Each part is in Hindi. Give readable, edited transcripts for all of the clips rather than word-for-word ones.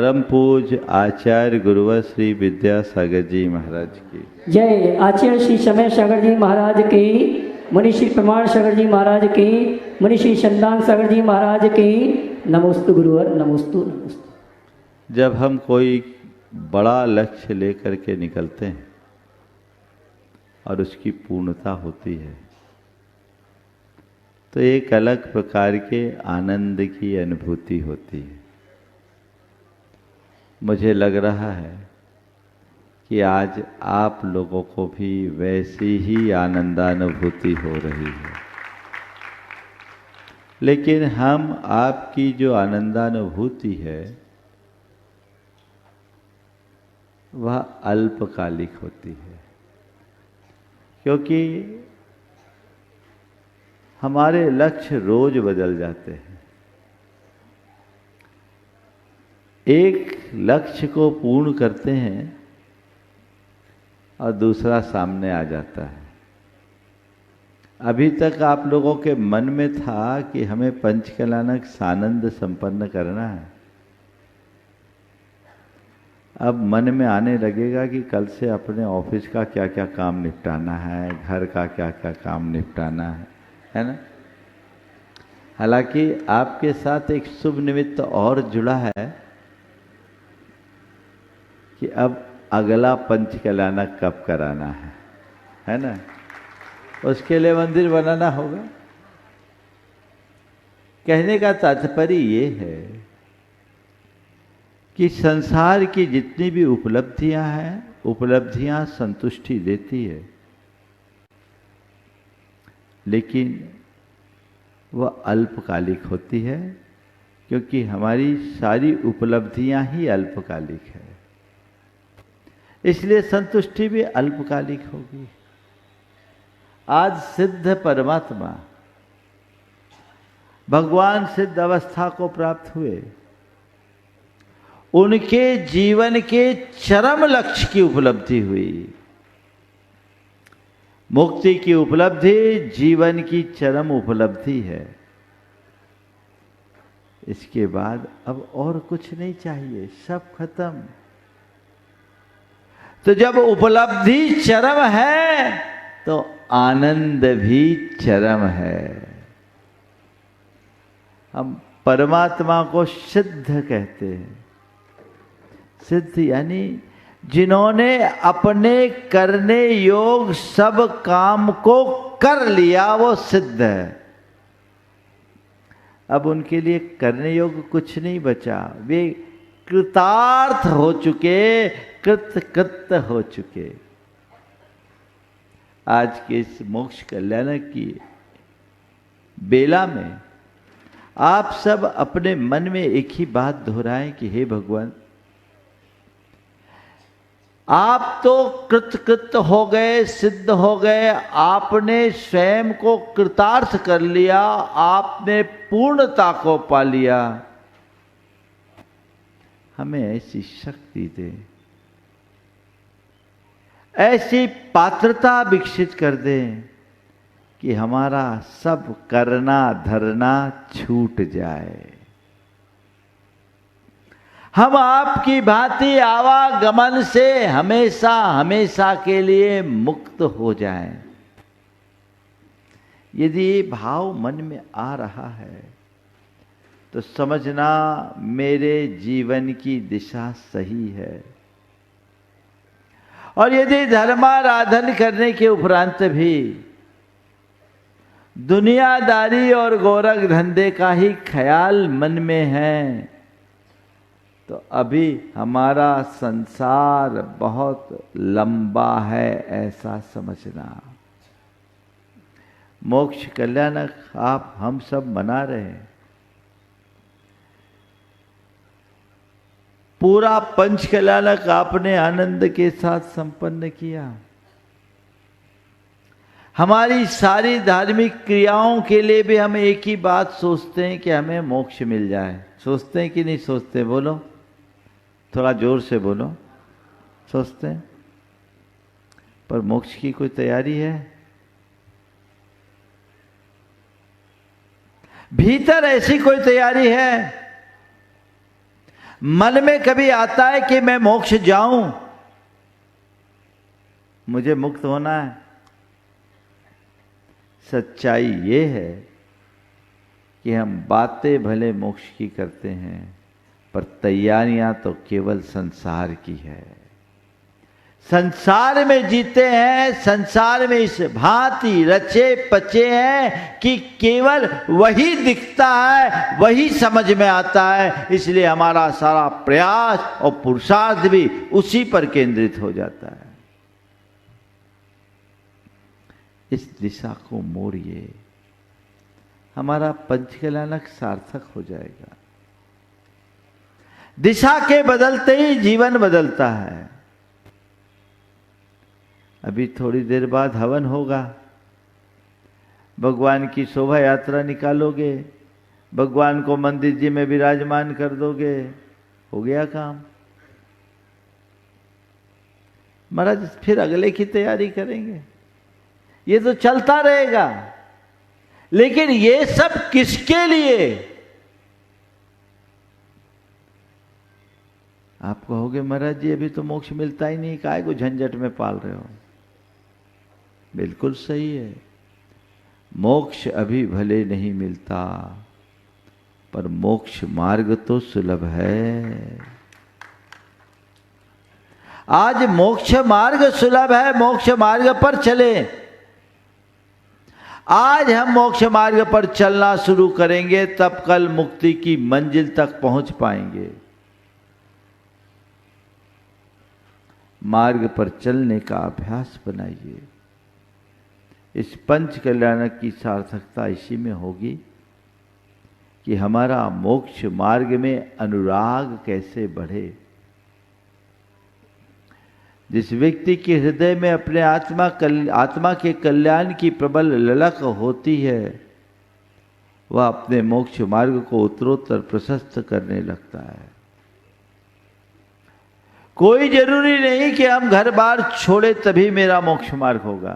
परम पूज्य आचार्य गुरुवर श्री विद्यासागर जी महाराज की जय। आचार्य श्री समय सागर जी महाराज की, मुनि श्री प्रमाण सागर जी महाराज की, मुनि श्री संदान सागर जी महाराज की। नमोस्तु गुरुवर, नमोस्तु नमोस्तु। जब हम कोई बड़ा लक्ष्य लेकर के निकलते हैं और उसकी पूर्णता होती है तो एक अलग प्रकार के आनंद की अनुभूति होती है। मुझे लग रहा है कि आज आप लोगों को भी वैसी ही आनंदानुभूति हो रही है, लेकिन हम आपकी जो आनंदानुभूति है वह अल्पकालिक होती है, क्योंकि हमारे लक्ष्य रोज बदल जाते हैं। एक लक्ष्य को पूर्ण करते हैं और दूसरा सामने आ जाता है। अभी तक आप लोगों के मन में था कि हमें पंचकल्याणक सानंद संपन्न करना है। अब मन में आने लगेगा कि कल से अपने ऑफिस का क्या क्या काम निपटाना है, घर का क्या क्या काम निपटाना है ना। हालांकि आपके साथ एक शुभ निमित्त और जुड़ा है कि अब अगला पंचकल्याणक कब कराना है ना। उसके लिए मंदिर बनाना होगा। कहने का तात्पर्य ये है कि संसार की जितनी भी उपलब्धियां हैं, उपलब्धियां संतुष्टि देती है, लेकिन वह अल्पकालिक होती है, क्योंकि हमारी सारी उपलब्धियां ही अल्पकालिक है। इसलिए संतुष्टि भी अल्पकालिक होगी। आज सिद्ध परमात्मा भगवान सिद्ध अवस्था को प्राप्त हुए, उनके जीवन के चरम लक्ष्य की उपलब्धि हुई। मुक्ति की उपलब्धि जीवन की चरम उपलब्धि है। इसके बाद अब और कुछ नहीं चाहिए, सब खत्म। तो जब उपलब्धि चरम है तो आनंद भी चरम है। हम परमात्मा को सिद्ध कहते हैं। सिद्ध यानी जिन्होंने अपने करने योग सब काम को कर लिया, वो सिद्ध है। अब उनके लिए करने योग कुछ नहीं बचा। वे कृतार्थ हो चुके, कृत हो चुके। आज के इस मोक्ष कल्याण की बेला में आप सब अपने मन में एक ही बात दोहराएं कि हे भगवान, आप तो कृत हो गए, सिद्ध हो गए। आपने स्वयं को कृतार्थ कर लिया, आपने पूर्णता को पा लिया। हमें ऐसी शक्ति दे, ऐसी पात्रता विकसित कर दे कि हमारा सब करना धरना छूट जाए। हम आपकी भांति आवागमन से हमेशा हमेशा के लिए मुक्त हो जाएं। यदि ये भाव मन में आ रहा है तो समझना मेरे जीवन की दिशा सही है। और यदि धर्माराधन करने के उपरांत भी दुनियादारी और गोरख धंधे का ही ख्याल मन में है, तो अभी हमारा संसार बहुत लंबा है, ऐसा समझना। मोक्ष कल्याणक आप हम सब मना रहे हैं। पूरा पंच कल्याणक आपने आनंद के साथ संपन्न किया। हमारी सारी धार्मिक क्रियाओं के लिए भी हम एक ही बात सोचते हैं कि हमें मोक्ष मिल जाए। सोचते हैं कि नहीं सोचते? बोलो, थोड़ा जोर से बोलो। सोचते हैं, पर मोक्ष की कोई तैयारी है? भीतर ऐसी कोई तैयारी है? मन में कभी आता है कि मैं मोक्ष जाऊं, मुझे मुक्त होना है? सच्चाई ये है कि हम बातें भले मोक्ष की करते हैं, पर तैयारियां तो केवल संसार की है। संसार में जीते हैं, संसार में इस भांति रचे पचे हैं कि केवल वही दिखता है, वही समझ में आता है। इसलिए हमारा सारा प्रयास और पुरुषार्थ भी उसी पर केंद्रित हो जाता है। इस दिशा को मोड़िए, हमारा पंचकल्याणक सार्थक हो जाएगा। दिशा के बदलते ही जीवन बदलता है। अभी थोड़ी देर बाद हवन होगा, भगवान की शोभा यात्रा निकालोगे, भगवान को मंदिर जी में विराजमान कर दोगे, हो गया काम। महाराज फिर अगले की तैयारी करेंगे। ये तो चलता रहेगा, लेकिन ये सब किसके लिए? आप कहोगे महाराज जी अभी तो मोक्ष मिलता ही नहीं, काहे को झंझट में पाल रहे हो? बिल्कुल सही है, मोक्ष अभी भले नहीं मिलता, पर मोक्ष मार्ग तो सुलभ है। आज मोक्ष मार्ग सुलभ है, मोक्ष मार्ग पर चले। आज हम मोक्ष मार्ग पर चलना शुरू करेंगे, तब कल मुक्ति की मंजिल तक पहुंच पाएंगे। मार्ग पर चलने का अभ्यास बनाइए। इस पंच कल्याण की सार्थकता इसी में होगी कि हमारा मोक्ष मार्ग में अनुराग कैसे बढ़े। जिस व्यक्ति के हृदय में अपने आत्मा के कल्याण की प्रबल ललक होती है, वह अपने मोक्ष मार्ग को उत्तरोत्तर प्रशस्त करने लगता है। कोई जरूरी नहीं कि हम घर बार छोड़े तभी मेरा मोक्ष मार्ग होगा।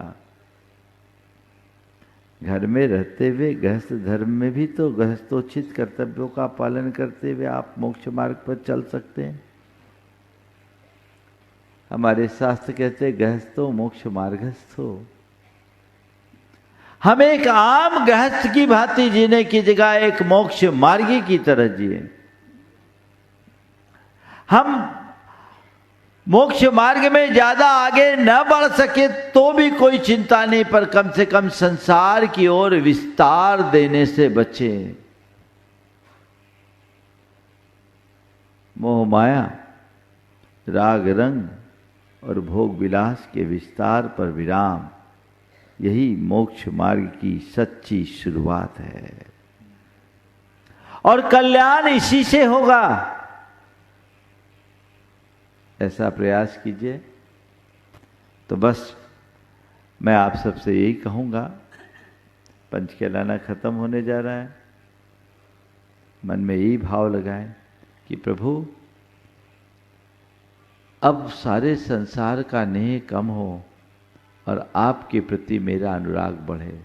घर में रहते हुए गृहस्थ धर्म में भी तो गृहस्थोचित कर्तव्यों का पालन करते हुए आप मोक्ष मार्ग पर चल सकते हैं। हमारे शास्त्र कहते हैं गृहस्थो मोक्ष मार्गस्थो। हम एक आम गृहस्थ की भांति जीने की जगह एक मोक्ष मार्गी की तरह जिए। हम मोक्ष मार्ग में ज्यादा आगे न बढ़ सके तो भी कोई चिंता नहीं, पर कम से कम संसार की ओर विस्तार देने से बचें। मोह माया, राग रंग और भोग विलास के विस्तार पर विराम, यही मोक्ष मार्ग की सच्ची शुरुआत है। और कल्याण इसी से होगा। ऐसा प्रयास कीजिए। तो बस मैं आप सबसे यही कहूँगा, पंचकल्याण खत्म होने जा रहा है। मन में यही भाव लगाएं कि प्रभु अब सारे संसार का नेह कम हो और आपके प्रति मेरा अनुराग बढ़े।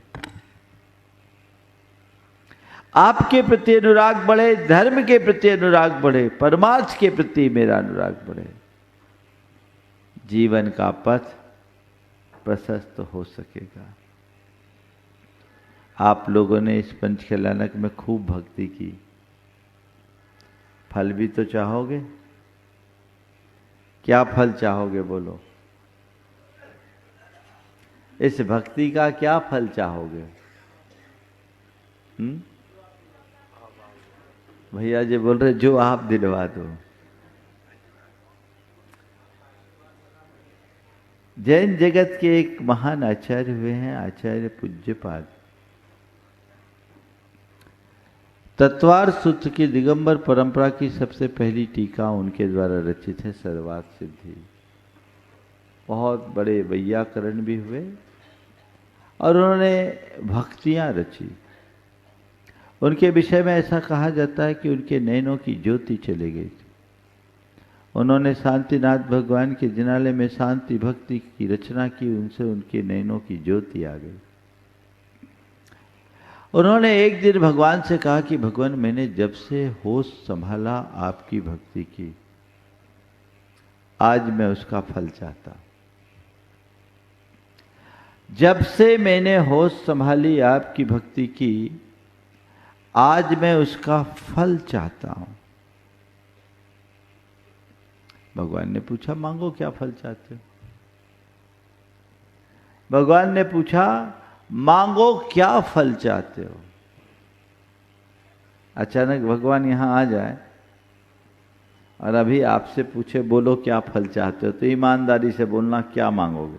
आपके प्रति अनुराग बढ़े, धर्म के प्रति अनुराग बढ़े, परमार्थ के प्रति मेरा अनुराग बढ़े। जीवन का पथ प्रशस्त हो सकेगा। आप लोगों ने इस पंचकल्याणक में खूब भक्ति की, फल भी तो चाहोगे। क्या फल चाहोगे बोलो? इस भक्ति का क्या फल चाहोगे? भैया जी बोल रहे जो आप दिलवा दो। जैन जगत के एक महान आचार्य हुए हैं, आचार्य पूज्यपाद। तत्वार सूत्र की दिगंबर परंपरा की सबसे पहली टीका उनके द्वारा रचित है, सर्वार्थ सिद्धि। बहुत बड़े वैयाकरण भी हुए और उन्होंने भक्तियां रची। उनके विषय में ऐसा कहा जाता है कि उनके नैनों की ज्योति चली गई थी। उन्होंने शांतिनाथ भगवान के जिनालय में शांति भक्ति की रचना की, उनसे उनके नैनों की ज्योति आ गई। उन्होंने एक दिन भगवान से कहा कि भगवान, मैंने जब से होश संभाला आपकी भक्ति की, आज मैं उसका फल चाहता। जब से मैंने होश संभाली आपकी भक्ति की, आज मैं उसका फल चाहता हूं। भगवान ने पूछा, मांगो, क्या फल चाहते हो? भगवान ने पूछा, मांगो, क्या फल चाहते हो? अचानक भगवान यहां आ जाए और अभी आपसे पूछे, बोलो क्या फल चाहते हो, तो ईमानदारी से बोलना, क्या मांगोगे?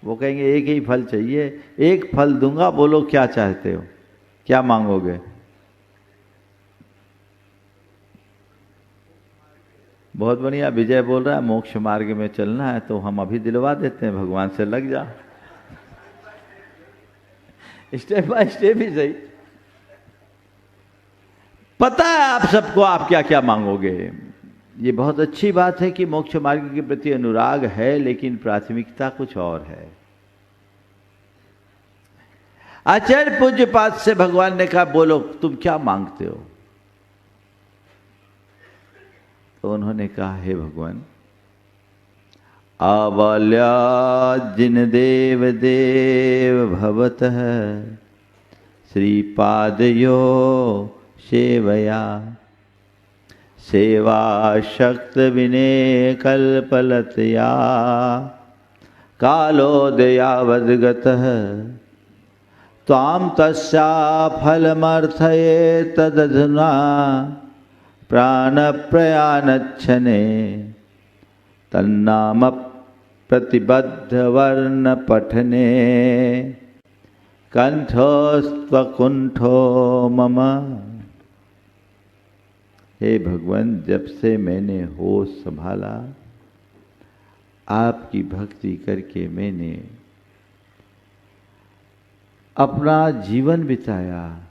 वो कहेंगे एक ही फल चाहिए, एक फल दूंगा, बोलो क्या चाहते हो, क्या मांगोगे? बहुत बढ़िया, विजय बोल रहा है मोक्ष मार्ग में चलना है, तो हम अभी दिलवा देते हैं, भगवान से लग जा। स्टेप बाय स्टेप ही सही। पता है आप सबको आप क्या क्या मांगोगे। ये बहुत अच्छी बात है कि मोक्ष मार्ग के प्रति अनुराग है, लेकिन प्राथमिकता कुछ और है। आचार्य पूज्य पाद से भगवान ने कहा, बोलो तुम क्या मांगते हो? तो उन्होंने कहा, हे भगवान, आबाल्या जिन देव देव भवतः श्रीपादयो सेवया सेवा शक्त विने कल्पलतया कालोदयावद्गतः त्वां तस्या फलमर्थये तदधुना प्राणप्रयाणक्षणे तन्नाम प्रतिबद्ध वर्ण पठने कंठोस्त्वकुंठो मम। हे भगवान, जब से मैंने होश संभाला, आपकी भक्ति करके मैंने अपना जीवन बिताया,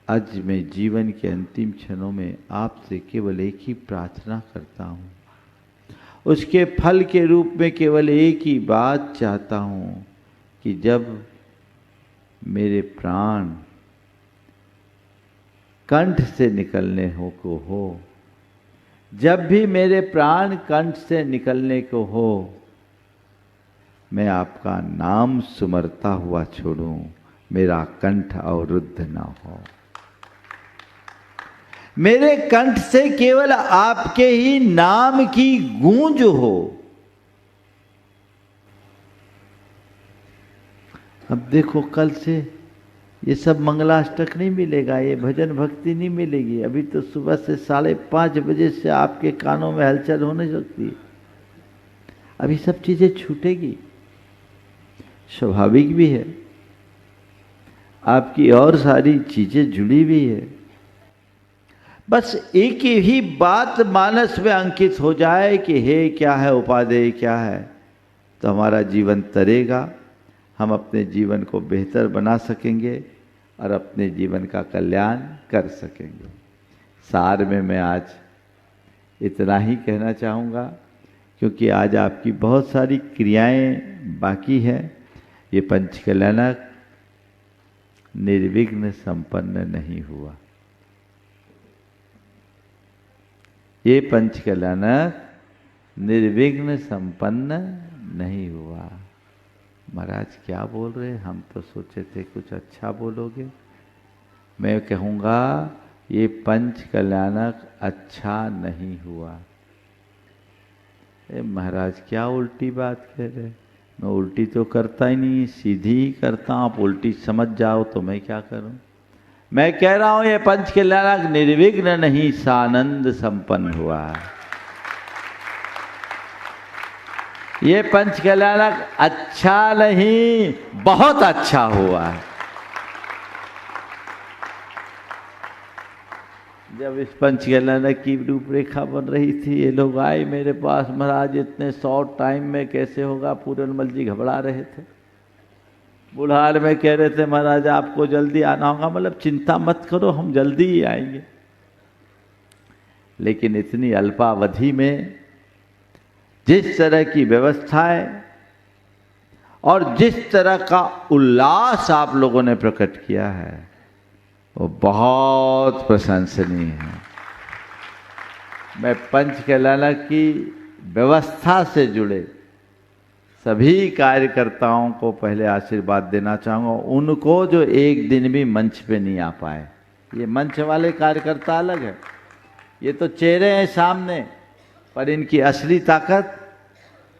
आज मैं जीवन के अंतिम क्षणों में आपसे केवल एक ही प्रार्थना करता हूँ। उसके फल के रूप में केवल एक ही बात चाहता हूँ कि जब मेरे प्राण कंठ से निकलने हो, जब भी मेरे प्राण कंठ से निकलने को हो, मैं आपका नाम सुमरता हुआ छोड़ूं, मेरा कंठ अवरुद्ध न हो। मेरे कंठ से केवल आपके ही नाम की गूंज हो। अब देखो, कल से ये सब मंगलाष्टक नहीं मिलेगा, ये भजन भक्ति नहीं मिलेगी। अभी तो सुबह से 5:30 बजे से आपके कानों में हलचल होने लगती है। अभी सब चीजें छूटेगी, स्वाभाविक भी है। आपकी और सारी चीजें जुड़ी हुई है। बस एक ही बात मानस में अंकित हो जाए कि हे क्या है, उपादेय क्या है, तो हमारा जीवन तरेगा। हम अपने जीवन को बेहतर बना सकेंगे और अपने जीवन का कल्याण कर सकेंगे। सार में मैं आज इतना ही कहना चाहूँगा, क्योंकि आज आपकी बहुत सारी क्रियाएं बाकी हैं। ये पंचकल्याणक निर्विघ्न संपन्न नहीं हुआ। ये पंचकल्याणक निर्विघ्न संपन्न नहीं हुआ। महाराज क्या बोल रहे, हम तो सोचे थे कुछ अच्छा बोलोगे। मैं कहूँगा ये पंचकल्याणक अच्छा नहीं हुआ। महाराज क्या उल्टी बात कह रहे? मैं उल्टी तो करता ही नहीं, सीधी ही करता हूँ। आप उल्टी समझ जाओ तो मैं क्या करूँ? मैं कह रहा हूँ ये पंचकल्याणक निर्विघ्न नहीं, सानंद संपन्न हुआ। ये पंचकल्याणक अच्छा नहीं, बहुत अच्छा हुआ है। जब इस पंचकल्याणक की रूपरेखा बन रही थी, ये लोग आए मेरे पास, महाराज इतने शॉर्ट टाइम में कैसे होगा? पूरनमल जी घबरा रहे थे, बुढ़ार में कह रहे थे महाराज आपको जल्दी आना होगा। मतलब चिंता मत करो, हम जल्दी ही आएंगे। लेकिन इतनी अल्पावधि में जिस तरह की व्यवस्थाएं और जिस तरह का उल्लास आप लोगों ने प्रकट किया है वो बहुत प्रशंसनीय है। मैं पंच कल्याणक की व्यवस्था से जुड़े सभी कार्यकर्ताओं को पहले आशीर्वाद देना चाहूँगा, उनको जो एक दिन भी मंच पे नहीं आ पाए। ये मंच वाले कार्यकर्ता अलग है, ये तो चेहरे हैं सामने, पर इनकी असली ताकत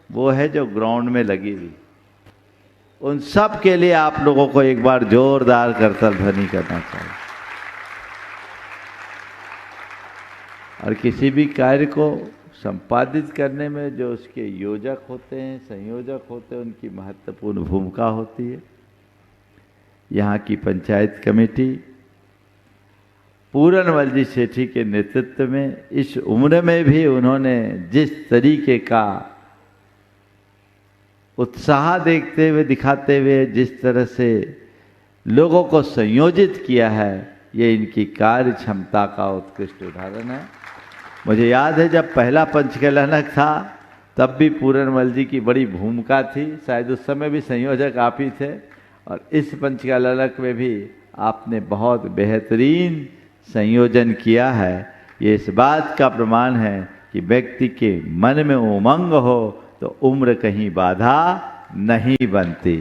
वो है जो ग्राउंड में लगी हुई। उन सब के लिए आप लोगों को एक बार जोरदार करतल ध्वनि करना चाहिए। और किसी भी कार्य को संपादित करने में जो उसके योजक होते हैं, संयोजक होते हैं, उनकी महत्वपूर्ण भूमिका होती है। यहाँ की पंचायत कमेटी पूरनमल जी सेठी के नेतृत्व में इस उम्र में भी उन्होंने जिस तरीके का उत्साह देखते हुए दिखाते हुए जिस तरह से लोगों को संयोजित किया है, ये इनकी कार्य क्षमता का उत्कृष्ट उदाहरण है। मुझे याद है जब पहला पंचकल्याणक था तब भी पूरनमल जी की बड़ी भूमिका थी, शायद उस समय भी संयोजक आप ही थे, और इस पंचकल्याणक में भी आपने बहुत बेहतरीन संयोजन किया है। ये इस बात का प्रमाण है कि व्यक्ति के मन में उमंग हो तो उम्र कहीं बाधा नहीं बनती।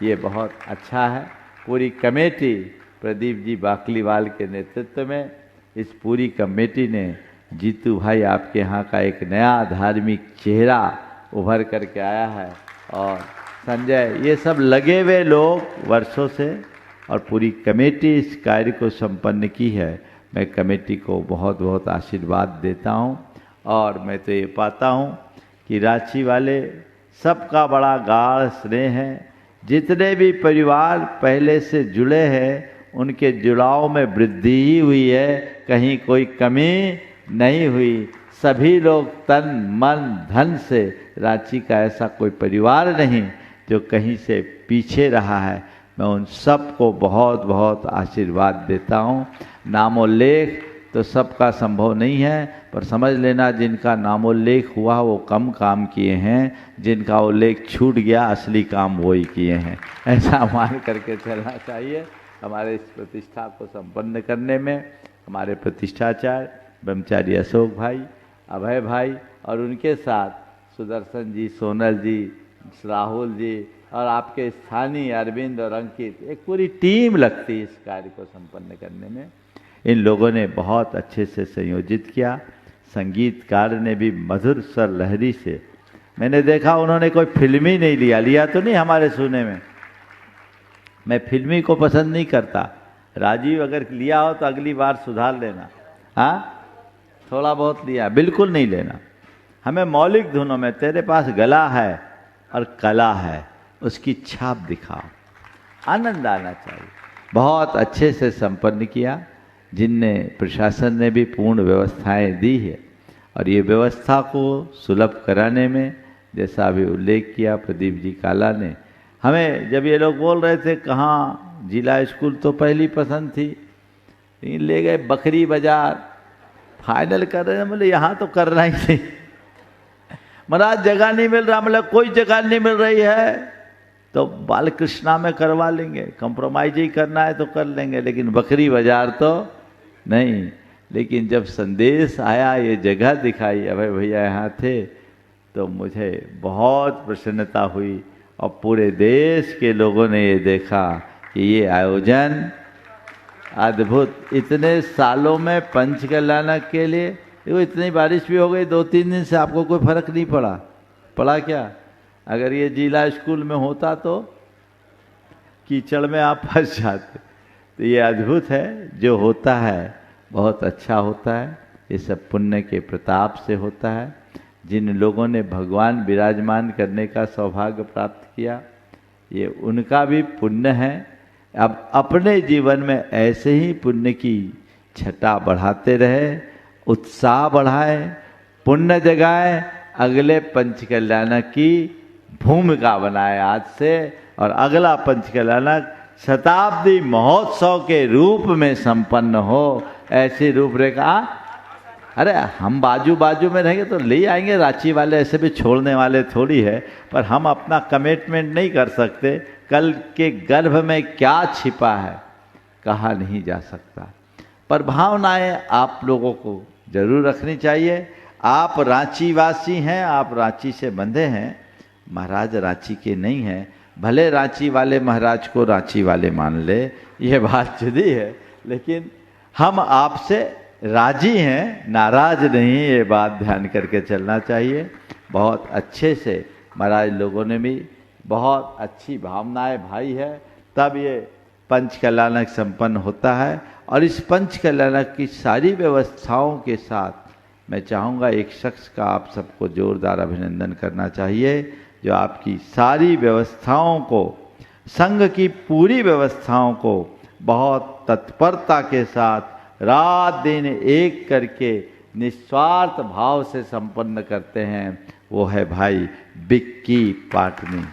ये बहुत अच्छा है। पूरी कमेटी प्रदीप जी बाकलीवाल के नेतृत्व में इस पूरी कमेटी ने जीतू भाई आपके यहाँ का एक नया धार्मिक चेहरा उभर करके आया है, और संजय, ये सब लगे हुए लोग वर्षों से, और पूरी कमेटी इस कार्य को संपन्न की है। मैं कमेटी को बहुत बहुत आशीर्वाद देता हूँ, और मैं तो ये पाता हूँ कि रांची वाले सबका बड़ा गाढ़ स्नेह है। जितने भी परिवार पहले से जुड़े हैं उनके जुड़ाव में वृद्धि ही हुई है, कहीं कोई कमी नहीं हुई। सभी लोग तन मन धन से, रांची का ऐसा कोई परिवार नहीं जो कहीं से पीछे रहा है। मैं उन सब को बहुत बहुत आशीर्वाद देता हूँ। नामोल्लेख तो सबका संभव नहीं है, पर समझ लेना जिनका नामोल्लेख हुआ वो कम काम किए हैं, जिनका उल्लेख छूट गया असली काम वही किए हैं, ऐसा मान करके चलना चाहिए। हमारे इस प्रतिष्ठा को संपन्न करने में हमारे प्रतिष्ठाचार्य ब्रह्मचारी अशोक भाई, अभय भाई और उनके साथ सुदर्शन जी, सोनल जी, राहुल जी और आपके स्थानीय अरविंद और अंकित, एक पूरी टीम लगती है इस कार्य को संपन्न करने में। इन लोगों ने बहुत अच्छे से संयोजित किया। संगीतकार ने भी मधुर स्वर लहरी से, मैंने देखा उन्होंने कोई फिल्मी नहीं लिया तो नहीं हमारे सुने में। मैं फिल्मी को पसंद नहीं करता। राजीव अगर लिया हो तो अगली बार सुधार लेना। हाँ, थोड़ा बहुत लिया, बिल्कुल नहीं लेना। हमें मौलिक धुनों में, तेरे पास गला है और कला है, उसकी छाप दिखाओ, आनंद आना चाहिए। बहुत अच्छे से संपन्न किया, जिनने प्रशासन ने भी पूर्ण व्यवस्थाएं दी है, और ये व्यवस्था को सुलभ कराने में जैसा अभी उल्लेख किया प्रदीप जी काला ने, हमें जब ये लोग बोल रहे थे कहाँ जिला स्कूल, तो पहली पसंद थी, लेकिन ले गए बकरी बाजार, फाइनल कर रहे हैं, बोले यहाँ तो करना ही नहीं। महाराज जगह नहीं मिल रहा, मतलब कोई जगह नहीं मिल रही है तो बालकृष्णा में करवा लेंगे, कंप्रोमाइज ही करना है तो कर लेंगे, लेकिन बकरी बाजार तो नहीं। लेकिन जब संदेश आया, ये जगह दिखाई, अभय भैया यहाँ थे, तो मुझे बहुत प्रसन्नता हुई, और पूरे देश के लोगों ने ये देखा कि ये आयोजन अद्भुत। इतने सालों में पंचकल्याणक के लिए, देखो इतनी बारिश भी हो गई 2-3 दिन से, आपको कोई फर्क नहीं पड़ा क्या? अगर ये जिला स्कूल में होता तो कीचड़ में आप फंस जाते। तो ये अद्भुत है, जो होता है बहुत अच्छा होता है। ये सब पुण्य के प्रताप से होता है। जिन लोगों ने भगवान विराजमान करने का सौभाग्य प्राप्त किया, ये उनका भी पुण्य है। अब अपने जीवन में ऐसे ही पुण्य की छटा बढ़ाते रहे, उत्साह बढ़ाए, पुण्य जगाए, अगले पंचकल्याणक की भूमिका बनाए आज से, और अगला पंचकल्याणक शताब्दी महोत्सव के रूप में संपन्न हो, ऐसी रूपरेखा। अरे हम बाजू बाजू में रहेंगे तो ले आएंगे रांची वाले, ऐसे भी छोड़ने वाले थोड़ी है। पर हम अपना कमिटमेंट नहीं कर सकते। कल के गर्भ में क्या छिपा है कहा नहीं जा सकता। पर भावनाएं आप लोगों को जरूर रखनी चाहिए। आप रांची वासी हैं, आप रांची से बंधे हैं, महाराज रांची के नहीं हैं। भले रांची वाले महाराज को रांची वाले मान ले, ये बात जुदी है, लेकिन हम आपसे राजी हैं, नाराज नहीं, ये बात ध्यान करके चलना चाहिए। बहुत अच्छे से महाराज लोगों ने भी बहुत अच्छी भावनाएं भाई है, तब ये पंच कल्याणक संपन्न होता है। और इस पंच कल्याणक की सारी व्यवस्थाओं के साथ मैं चाहूँगा एक शख्स का आप सबको जोरदार अभिनंदन करना चाहिए, जो आपकी सारी व्यवस्थाओं को, संघ की पूरी व्यवस्थाओं को बहुत तत्परता के साथ रात दिन एक करके निस्वार्थ भाव से संपन्न करते हैं। वो है भाई बिक्की पाटनी।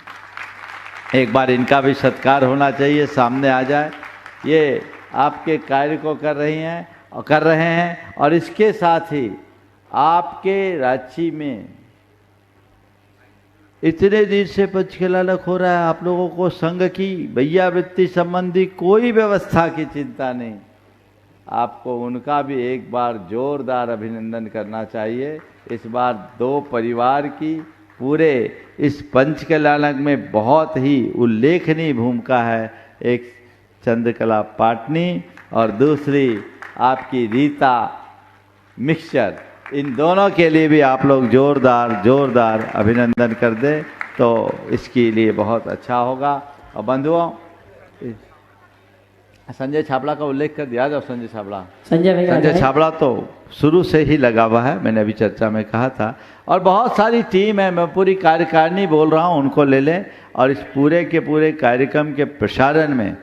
एक बार इनका भी सत्कार होना चाहिए, सामने आ जाए। ये आपके कार्य को कर रहे हैं और इसके साथ ही आपके रांची में इतने दिन से पंच कल्याणक हो रहा है, आप लोगों को संघ की भैया वृत्ति संबंधी कोई व्यवस्था की चिंता नहीं। आपको उनका भी एक बार जोरदार अभिनंदन करना चाहिए। इस बार दो परिवार की पूरे इस पंच कल्याणक में बहुत ही उल्लेखनीय भूमिका है। एक चंद्रकला पाटनी और दूसरी आपकी रीता मिक्सचर। इन दोनों के लिए भी आप लोग जोरदार अभिनंदन कर दें तो इसके लिए बहुत अच्छा होगा। और बंधुओं, संजय छाबड़ा का उल्लेख कर दिया जाओ। संजय छाबड़ा तो शुरू से ही लगा हुआ है, मैंने अभी चर्चा में कहा था। और बहुत सारी टीम है, मैं पूरी कार्यकारिणी बोल रहा हूँ, उनको ले लें। और इस पूरे के पूरे कार्यक्रम के प्रसारण में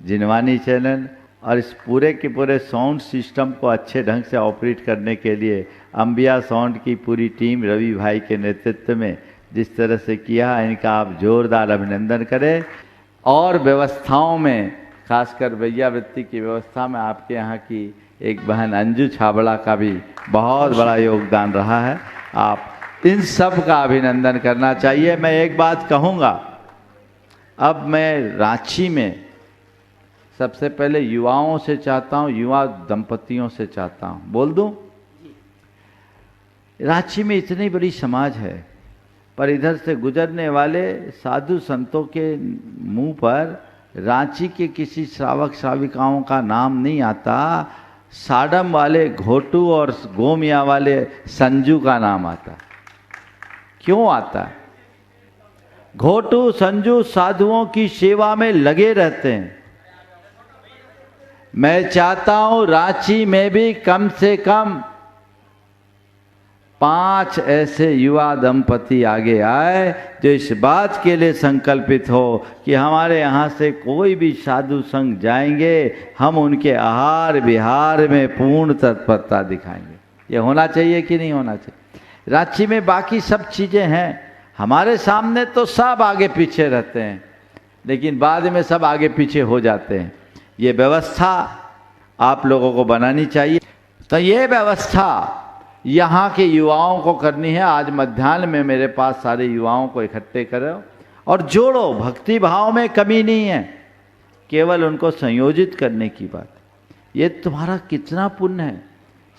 जिनवानी चैनल और इस पूरे के पूरे साउंड सिस्टम को अच्छे ढंग से ऑपरेट करने के लिए अंबिया साउंड की पूरी टीम रवि भाई के नेतृत्व में जिस तरह से किया, इनका आप जोरदार अभिनंदन करें। और व्यवस्थाओं में, खासकर भैया वृत्ति की व्यवस्था में आपके यहाँ की एक बहन अंजू छाबड़ा का भी बहुत बड़ा योगदान रहा है। आप इन सब का अभिनंदन करना चाहिए। मैं एक बात कहूँगा, अब मैं रांची में सबसे पहले युवाओं से चाहता हूँ, युवा दंपतियों से चाहता हूँ, बोल दूँ। रांची में इतनी बड़ी समाज है, पर इधर से गुजरने वाले साधु संतों के मुंह पर रांची के किसी श्रावक श्राविकाओं का नाम नहीं आता। साडम वाले घोटू और गोमिया वाले संजू का नाम आता। क्यों आता है? घोटू संजू साधुओं की सेवा में लगे रहते हैं। मैं चाहता हूं रांची में भी कम से कम 5 ऐसे युवा दंपति आगे आए जो इस बात के लिए संकल्पित हो कि हमारे यहाँ से कोई भी साधु संघ जाएंगे, हम उनके आहार विहार में पूर्ण तत्परता दिखाएंगे। ये होना चाहिए कि नहीं होना चाहिए? रांची में बाकी सब चीज़ें हैं, हमारे सामने तो सब आगे पीछे रहते हैं, लेकिन बाद में सब आगे पीछे हो जाते हैं। ये व्यवस्था आप लोगों को बनानी चाहिए। तो ये व्यवस्था यहाँ के युवाओं को करनी है। आज मध्याह्न में मेरे पास सारे युवाओं को इकट्ठे करो और जोड़ो। भक्ति भाव में कमी नहीं है, केवल उनको संयोजित करने की बात। ये तुम्हारा कितना पुण्य है।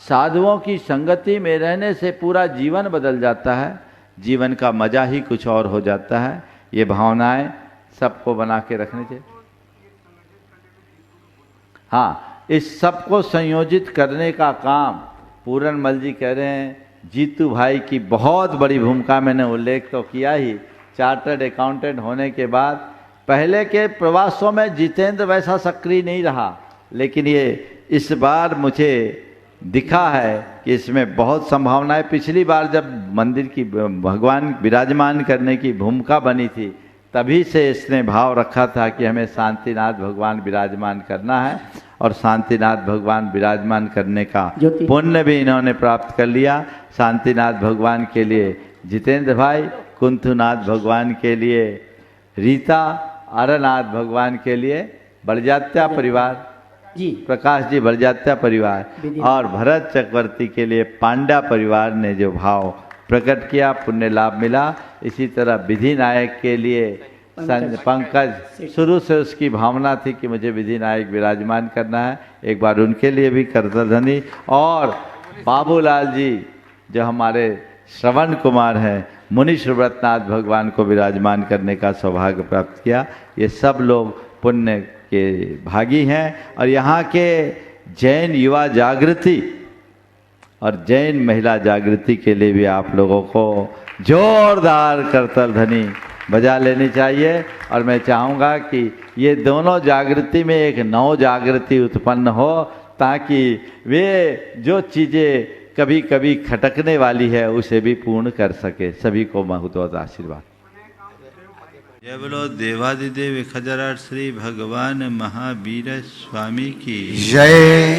साधुओं की संगति में रहने से पूरा जीवन बदल जाता है, जीवन का मजा ही कुछ और हो जाता है। ये भावनाएं सबको बना के रखनी चाहिए। हाँ, इस सबको संयोजित करने का काम पूरनमल जी कह रहे हैं। जीतू भाई की बहुत बड़ी भूमिका, मैंने उल्लेख तो किया ही। चार्टर्ड अकाउंटेंट होने के बाद पहले के प्रवासों में जितेंद्र वैसा सक्रिय नहीं रहा, लेकिन ये इस बार मुझे दिखा है कि इसमें बहुत संभावनाएं। पिछली बार जब मंदिर की भगवान विराजमान करने की भूमिका बनी थी, तभी से इसने भाव रखा था कि हमें शांतिनाथ भगवान विराजमान करना है, और शांतिनाथ भगवान विराजमान करने का पुण्य भी इन्होंने प्राप्त कर लिया। शांतिनाथ भगवान के लिए जितेंद्र भाई, कुंथुनाथ भगवान के लिए रीता, अरनाथ भगवान के लिए बड़जात्या परिवार, जी प्रकाश जी बड़जात्या परिवार और भरत चक्रवर्ती के लिए पांड्या परिवार ने जो भाव प्रकट किया, पुण्य लाभ मिला। इसी तरह विधि नायक के लिए पंकज शुरू से उसकी भावना थी कि मुझे विधि नायक विराजमान करना है, एक बार उनके लिए भी करतल ध्वनि। और बाबूलाल जी जो हमारे श्रवण कुमार हैं, मुनि श्रीव्रतनाथ भगवान को विराजमान करने का सौभाग्य प्राप्त किया। ये सब लोग पुण्य के भागी हैं। और यहाँ के जैन युवा जागृति और जैन महिला जागृति के लिए भी आप लोगों को जोरदार करतल ध्वनि बजा लेनी चाहिए। और मैं चाहूँगा कि ये दोनों जागृति में एक नव जागृति उत्पन्न हो, ताकि वे जो चीज़ें कभी कभी खटकने वाली है उसे भी पूर्ण कर सके। सभी को बहुत आशीर्वाद। जय बोलो देवादिदेव खजराट श्री भगवान महावीर स्वामी की जय।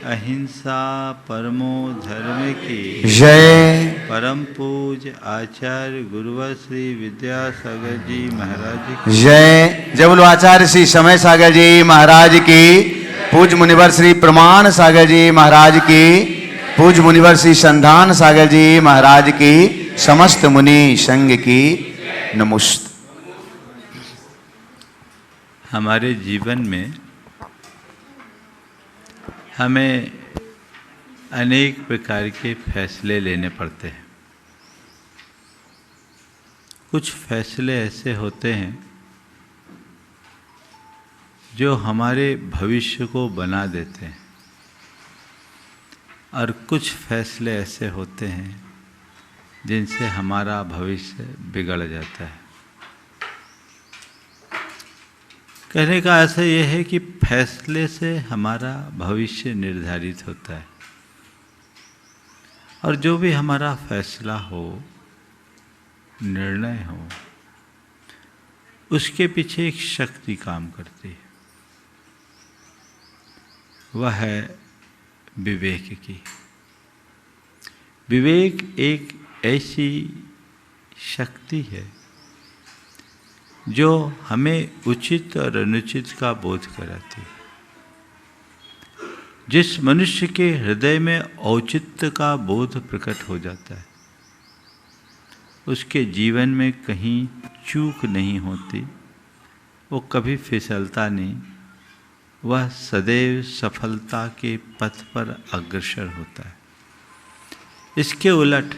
अहिंसा परमो धर्म की जय। परम पूज आचार्य गुरुवर श्री विद्यासागर जी महाराज की जय। जय बोलो आचार्य श्री समय सागर जी महाराज की, पूज मुनिवर श्री प्रमाण सागर जी महाराज की, पूज मुनिवर श्री संधान सागर जी महाराज की, समस्त मुनि संघ की नमस्ते। हमारे जीवन में हमें अनेक प्रकार के फैसले लेने पड़ते हैं। कुछ फैसले ऐसे होते हैं जो हमारे भविष्य को बना देते हैं, और कुछ फैसले ऐसे होते हैं जिनसे हमारा भविष्य बिगड़ जाता है। कहने का ऐसा यह है कि फैसले से हमारा भविष्य निर्धारित होता है, और जो भी हमारा फैसला हो, निर्णय हो, उसके पीछे एक शक्ति काम करती है, वह है विवेक की। विवेक एक ऐसी शक्ति है जो हमें उचित और अनुचित का बोध कराती है। जिस मनुष्य के हृदय में औचित्य का बोध प्रकट हो जाता है, उसके जीवन में कहीं चूक नहीं होती, वो कभी फिसलता नहीं, वह सदैव सफलता के पथ पर अग्रसर होता है। इसके उलट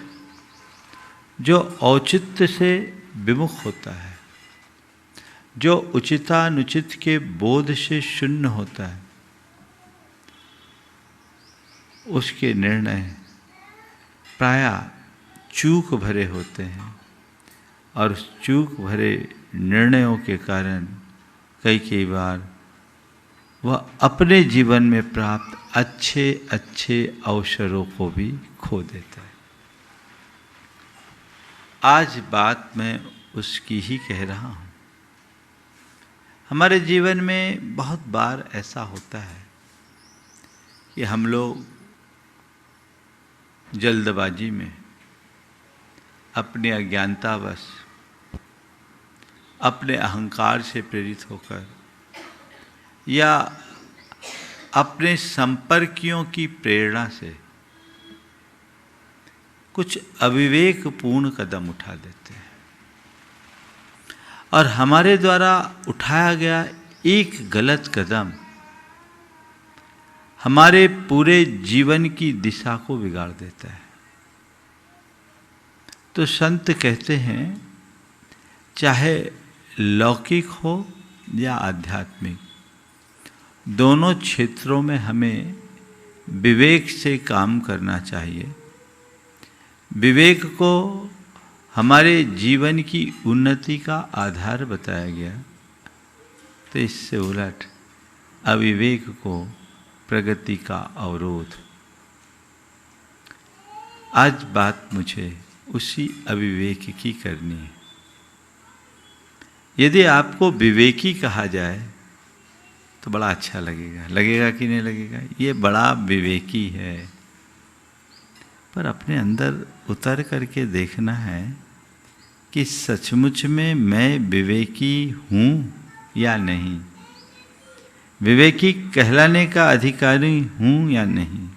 जो औचित्य से विमुख होता है, जो उचितानुचित के बोध से शून्य होता है, उसके निर्णय प्रायः चूक भरे होते हैं, और उस चूक भरे निर्णयों के कारण कई बार वह अपने जीवन में प्राप्त अच्छे अच्छे अवसरों को भी खो देता है। आज बात मैं उसकी ही कह रहा हूँ। हमारे जीवन में बहुत बार ऐसा होता है कि हम लोग जल्दबाजी में, अपने अज्ञानतावश, अपने अहंकार से प्रेरित होकर या अपने संपर्कियों की प्रेरणा से कुछ अविवेकपूर्ण कदम उठा देते हैं, और हमारे द्वारा उठाया गया एक गलत कदम हमारे पूरे जीवन की दिशा को बिगाड़ देता है। तो संत कहते हैं, चाहे लौकिक हो या आध्यात्मिक, दोनों क्षेत्रों में हमें विवेक से काम करना चाहिए। विवेक को हमारे जीवन की उन्नति का आधार बताया गया, तो इससे उलट अविवेक को प्रगति का अवरोध। आज बात मुझे उसी अविवेक की करनी है। यदि आपको विवेकी कहा जाए तो बड़ा अच्छा लगेगा, लगेगा कि नहीं लगेगा? ये बड़ा विवेकी है, पर अपने अंदर उतर करके देखना है कि सचमुच में मैं विवेकी हूँ या नहीं। विवेकी कहलाने का अधिकारी हूं या नहीं?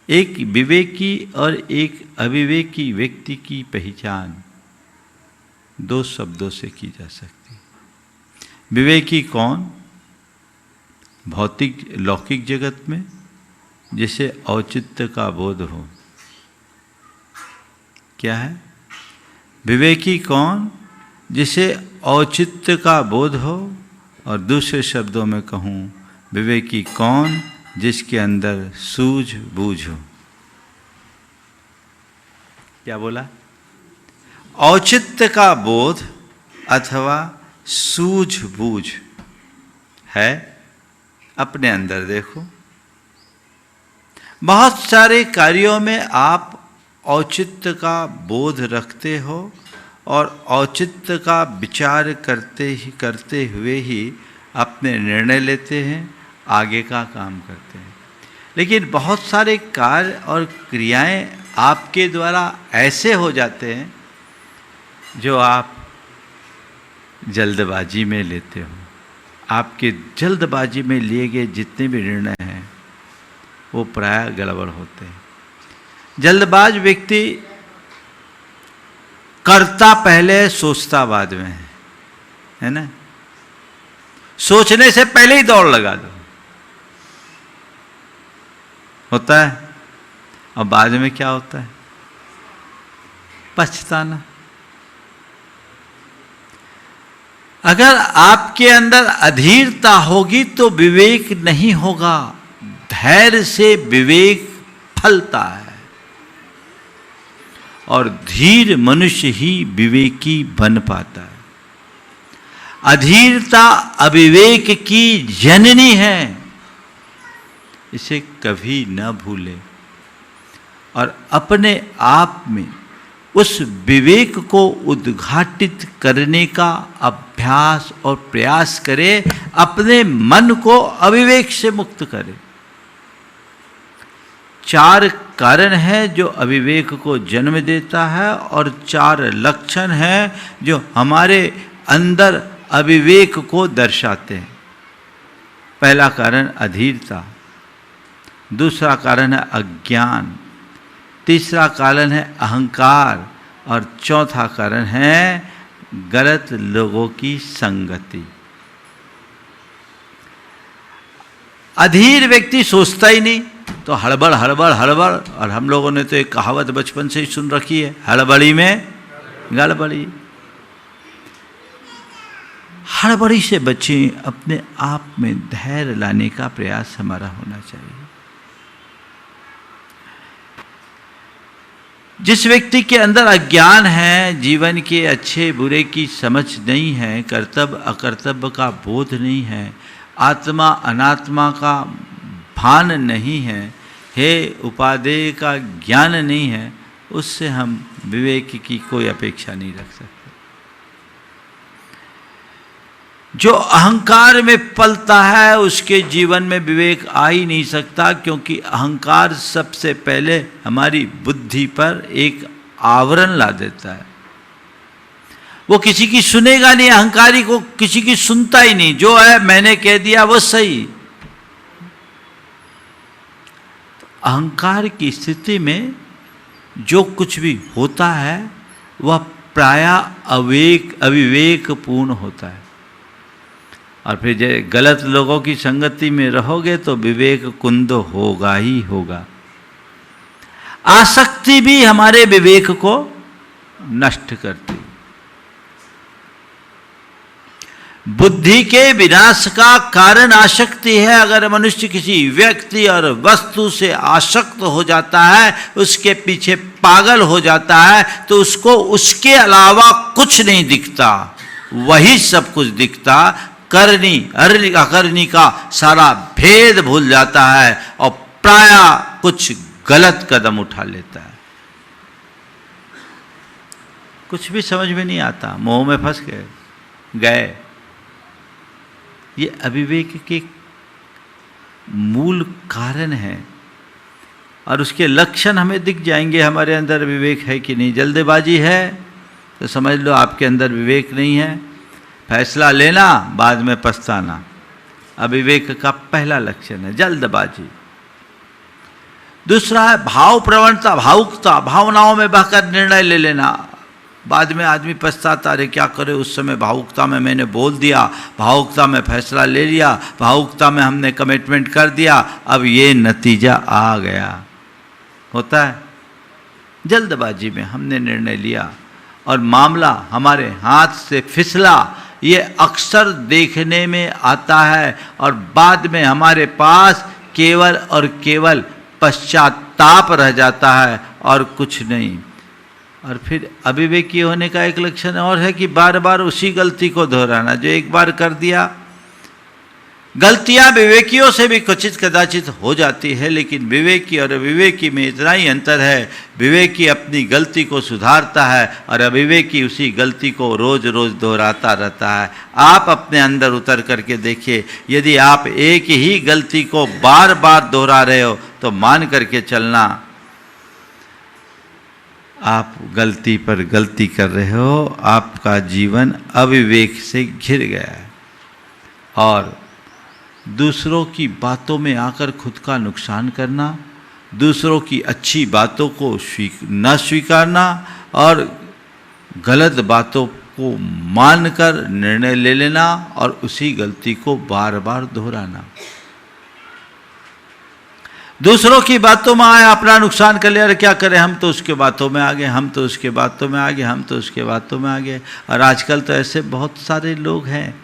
एक विवेकी और एक अविवेकी व्यक्ति की पहचान दो शब्दों से की जा सकती है। विवेकी कौन? भौतिक लौकिक जगत में जिसे औचित्य का बोध हो। क्या है विवेकी? कौन? जिसे औचित्य का बोध हो। और दूसरे शब्दों में कहूँ, विवेकी कौन? जिसके अंदर सूझबूझ हो। क्या बोला? औचित्य का बोध अथवा सूझबूझ है अपने अंदर। देखो, बहुत सारे कार्यों में आप औचित्य का बोध रखते हो और औचित्य का विचार करते हुए ही अपने निर्णय लेते हैं, आगे का काम करते हैं। लेकिन बहुत सारे कार्य और क्रियाएं आपके द्वारा ऐसे हो जाते हैं जो आप जल्दबाजी में लेते हो। आपके जल्दबाजी में लिए गए जितने भी निर्णय हैं वो प्रायः गड़बड़ होते हैं। जल्दबाज व्यक्ति करता पहले, सोचता बाद में, है ना? सोचने से पहले ही दौड़ लगा दो, होता है। और बाद में क्या होता है? पछताना। अगर आपके अंदर अधीरता होगी तो विवेक नहीं होगा। धैर्य से विवेक फलता है और धीर मनुष्य ही विवेकी बन पाता है। अधीरता अविवेक की जननी है, इसे कभी न भूले और अपने आप में उस विवेक को उद्घाटित करने का अभ्यास और प्रयास करें। अपने मन को अविवेक से मुक्त करें। 4 कारण है जो अविवेक को जन्म देता है और 4 लक्षण हैं जो हमारे अंदर अविवेक को दर्शाते हैं। पहला कारण अधीरता, दूसरा कारण है अज्ञान, तीसरा कारण है अहंकार और चौथा कारण है गलत लोगों की संगति। अधीर व्यक्ति सोचता ही नहीं, तो हड़बड़ हड़बड़ हड़बड़। और हम लोगों ने तो एक कहावत बचपन से ही सुन रखी है, हड़बड़ी में गड़बड़ी। हड़बड़ी से बचें, अपने आप में धैर्य लाने का प्रयास हमारा होना चाहिए। जिस व्यक्ति के अंदर अज्ञान है, जीवन के अच्छे बुरे की समझ नहीं है, कर्तव्य अकर्तव्य का बोध नहीं है, आत्मा अनात्मा का भान नहीं है, हे उपादेय का ज्ञान नहीं है, उससे हम विवेक की कोई अपेक्षा नहीं रख सकते। जो अहंकार में पलता है उसके जीवन में विवेक आ ही नहीं सकता, क्योंकि अहंकार सबसे पहले हमारी बुद्धि पर एक आवरण ला देता है। वो किसी की सुनेगा नहीं, अहंकारी को किसी की सुनता ही नहीं। जो है मैंने कह दिया वो सही। तो अहंकार की स्थिति में जो कुछ भी होता है वह प्रायः अविवेकपूर्ण होता है। और फिर गलत लोगों की संगति में रहोगे तो विवेक कुंद होगा ही होगा। आसक्ति भी हमारे विवेक को नष्ट करती। बुद्धि के विनाश का कारण आसक्ति है। अगर मनुष्य किसी व्यक्ति और वस्तु से आसक्त हो जाता है, उसके पीछे पागल हो जाता है, तो उसको उसके अलावा कुछ नहीं दिखता, वही सब कुछ दिखता। करनी अकरनी का सारा भेद भूल जाता है और प्रायः कुछ गलत कदम उठा लेता है। कुछ भी समझ में नहीं आता, मोह में फंस गए। ये अविवेक के मूल कारण है और उसके लक्षण हमें दिख जाएंगे। हमारे अंदर विवेक है कि नहीं। जल्दबाजी है तो समझ लो आपके अंदर विवेक नहीं है। फैसला लेना, बाद में पछताना। अविवेक का पहला लक्षण है जल्दबाजी। दूसरा है भाव प्रवणता, भावुकता, भावनाओं में बहकर निर्णय ले लेना। बाद में आदमी पछताता, अरे क्या करे, उस समय भावुकता में मैंने बोल दिया, भावुकता में फैसला ले लिया, भावुकता में हमने कमिटमेंट कर दिया, अब ये नतीजा आ गया। होता है जल्दबाजी में हमने निर्णय लिया और मामला हमारे हाथ से फिसला। ये अक्सर देखने में आता है और बाद में हमारे पास केवल और केवल पश्चाताप रह जाता है और कुछ नहीं। और फिर अविवेकी होने का एक लक्षण और है कि बार बार उसी गलती को दोहराना, जो एक बार कर दिया। गलतियां विवेकियों से भी क्वचित कदाचित हो जाती है, लेकिन विवेकी और अविवेकी में इतना ही अंतर है, विवेकी अपनी गलती को सुधारता है और अविवेकी उसी गलती को रोज रोज दोहराता रहता है। आप अपने अंदर उतर करके देखिए, यदि आप एक ही गलती को बार बार दोहरा रहे हो तो मान करके चलना आप गलती पर गलती कर रहे हो, आपका जीवन अविवेक से घिर गया है। और दूसरों की बातों में आकर खुद का नुकसान करना, दूसरों की अच्छी बातों को न स्वीकारना और गलत बातों को मानकर निर्णय ले लेना और उसी गलती को बार बार दोहराना। दूसरों की बातों में आए, अपना नुकसान कर लिया, अरे क्या करें, हम तो उसके बातों में आ गए, हम तो उसके बातों में आ गए, हम तो उसके बातों में आ गए। और आजकल तो ऐसे बहुत सारे लोग हैं।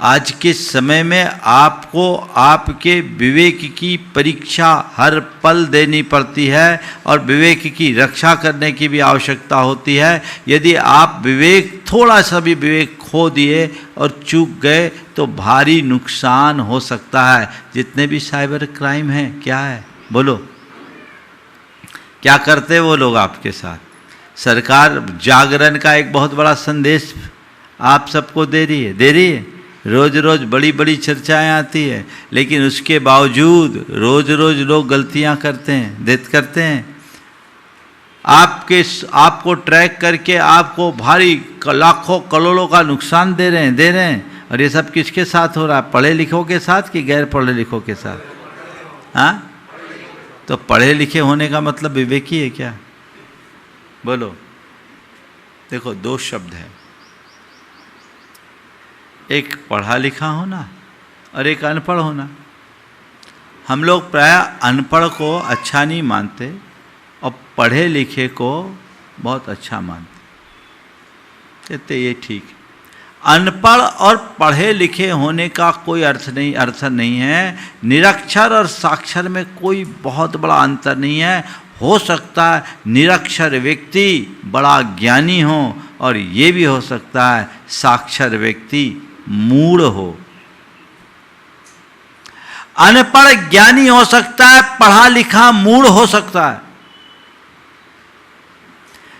आज के समय में आपको आपके विवेक की परीक्षा हर पल देनी पड़ती है और विवेक की रक्षा करने की भी आवश्यकता होती है। यदि आप विवेक, थोड़ा सा भी विवेक खो दिए और चूक गए तो भारी नुकसान हो सकता है। जितने भी साइबर क्राइम हैं, क्या है बोलो, क्या करते वो लोग आपके साथ? सरकार जागरण का एक बहुत बड़ा संदेश आप सबको दे रही है, रोज रोज बड़ी बड़ी चर्चाएं आती है, लेकिन उसके बावजूद रोज रोज लोग गलतियां करते हैं। आपको ट्रैक करके आपको भारी लाखों करोड़ों का नुकसान दे रहे हैं। और ये सब किसके साथ हो रहा है? पढ़े लिखों के साथ कि गैर पढ़े लिखों के साथ? हाँ, तो पढ़े लिखे होने का मतलब विवेकी है क्या? बोलो। देखो, दो शब्द हैं, एक पढ़ा लिखा होना और एक अनपढ़ होना। हम लोग प्रायः अनपढ़ को अच्छा नहीं मानते और पढ़े लिखे को बहुत अच्छा मानते, कहते ये ठीक है। अनपढ़ और पढ़े लिखे होने का कोई अर्थ नहीं है। निरक्षर और साक्षर में कोई बहुत बड़ा अंतर नहीं है। हो सकता है निरक्षर व्यक्ति बड़ा ज्ञानी हो और ये भी हो सकता है साक्षर व्यक्ति मूढ़ हो। अनपढ़ ज्ञानी हो सकता है, पढ़ा लिखा मूढ़ हो सकता है।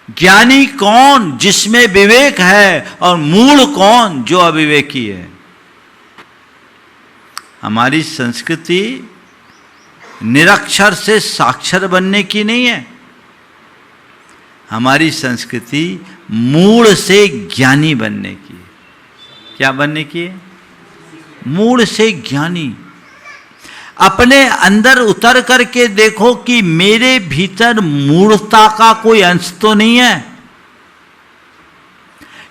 ज्ञानी कौन? जिसमें विवेक है, और मूढ़ कौन? जो अविवेकी है। हमारी संस्कृति निरक्षर से साक्षर बनने की नहीं है, हमारी संस्कृति मूढ़ से ज्ञानी बनने की है। क्या बनने की है? मूढ़ से ज्ञानी। अपने अंदर उतर करके देखो कि मेरे भीतर मूढ़ता का कोई अंश तो नहीं है।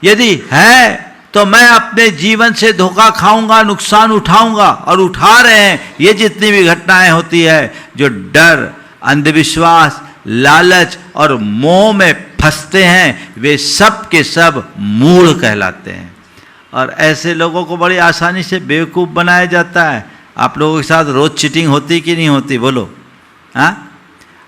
यदि है तो मैं अपने जीवन से धोखा खाऊंगा, नुकसान उठाऊंगा, और उठा रहे हैं। ये जितनी भी घटनाएं होती है जो डर, अंधविश्वास, लालच और मोह में फंसते हैं, वे सब के सब मूढ़ कहलाते हैं। और ऐसे लोगों को बड़ी आसानी से बेवकूफ़ बनाया जाता है। आप लोगों के साथ रोज चीटिंग होती कि नहीं होती? बोलो। हाँ,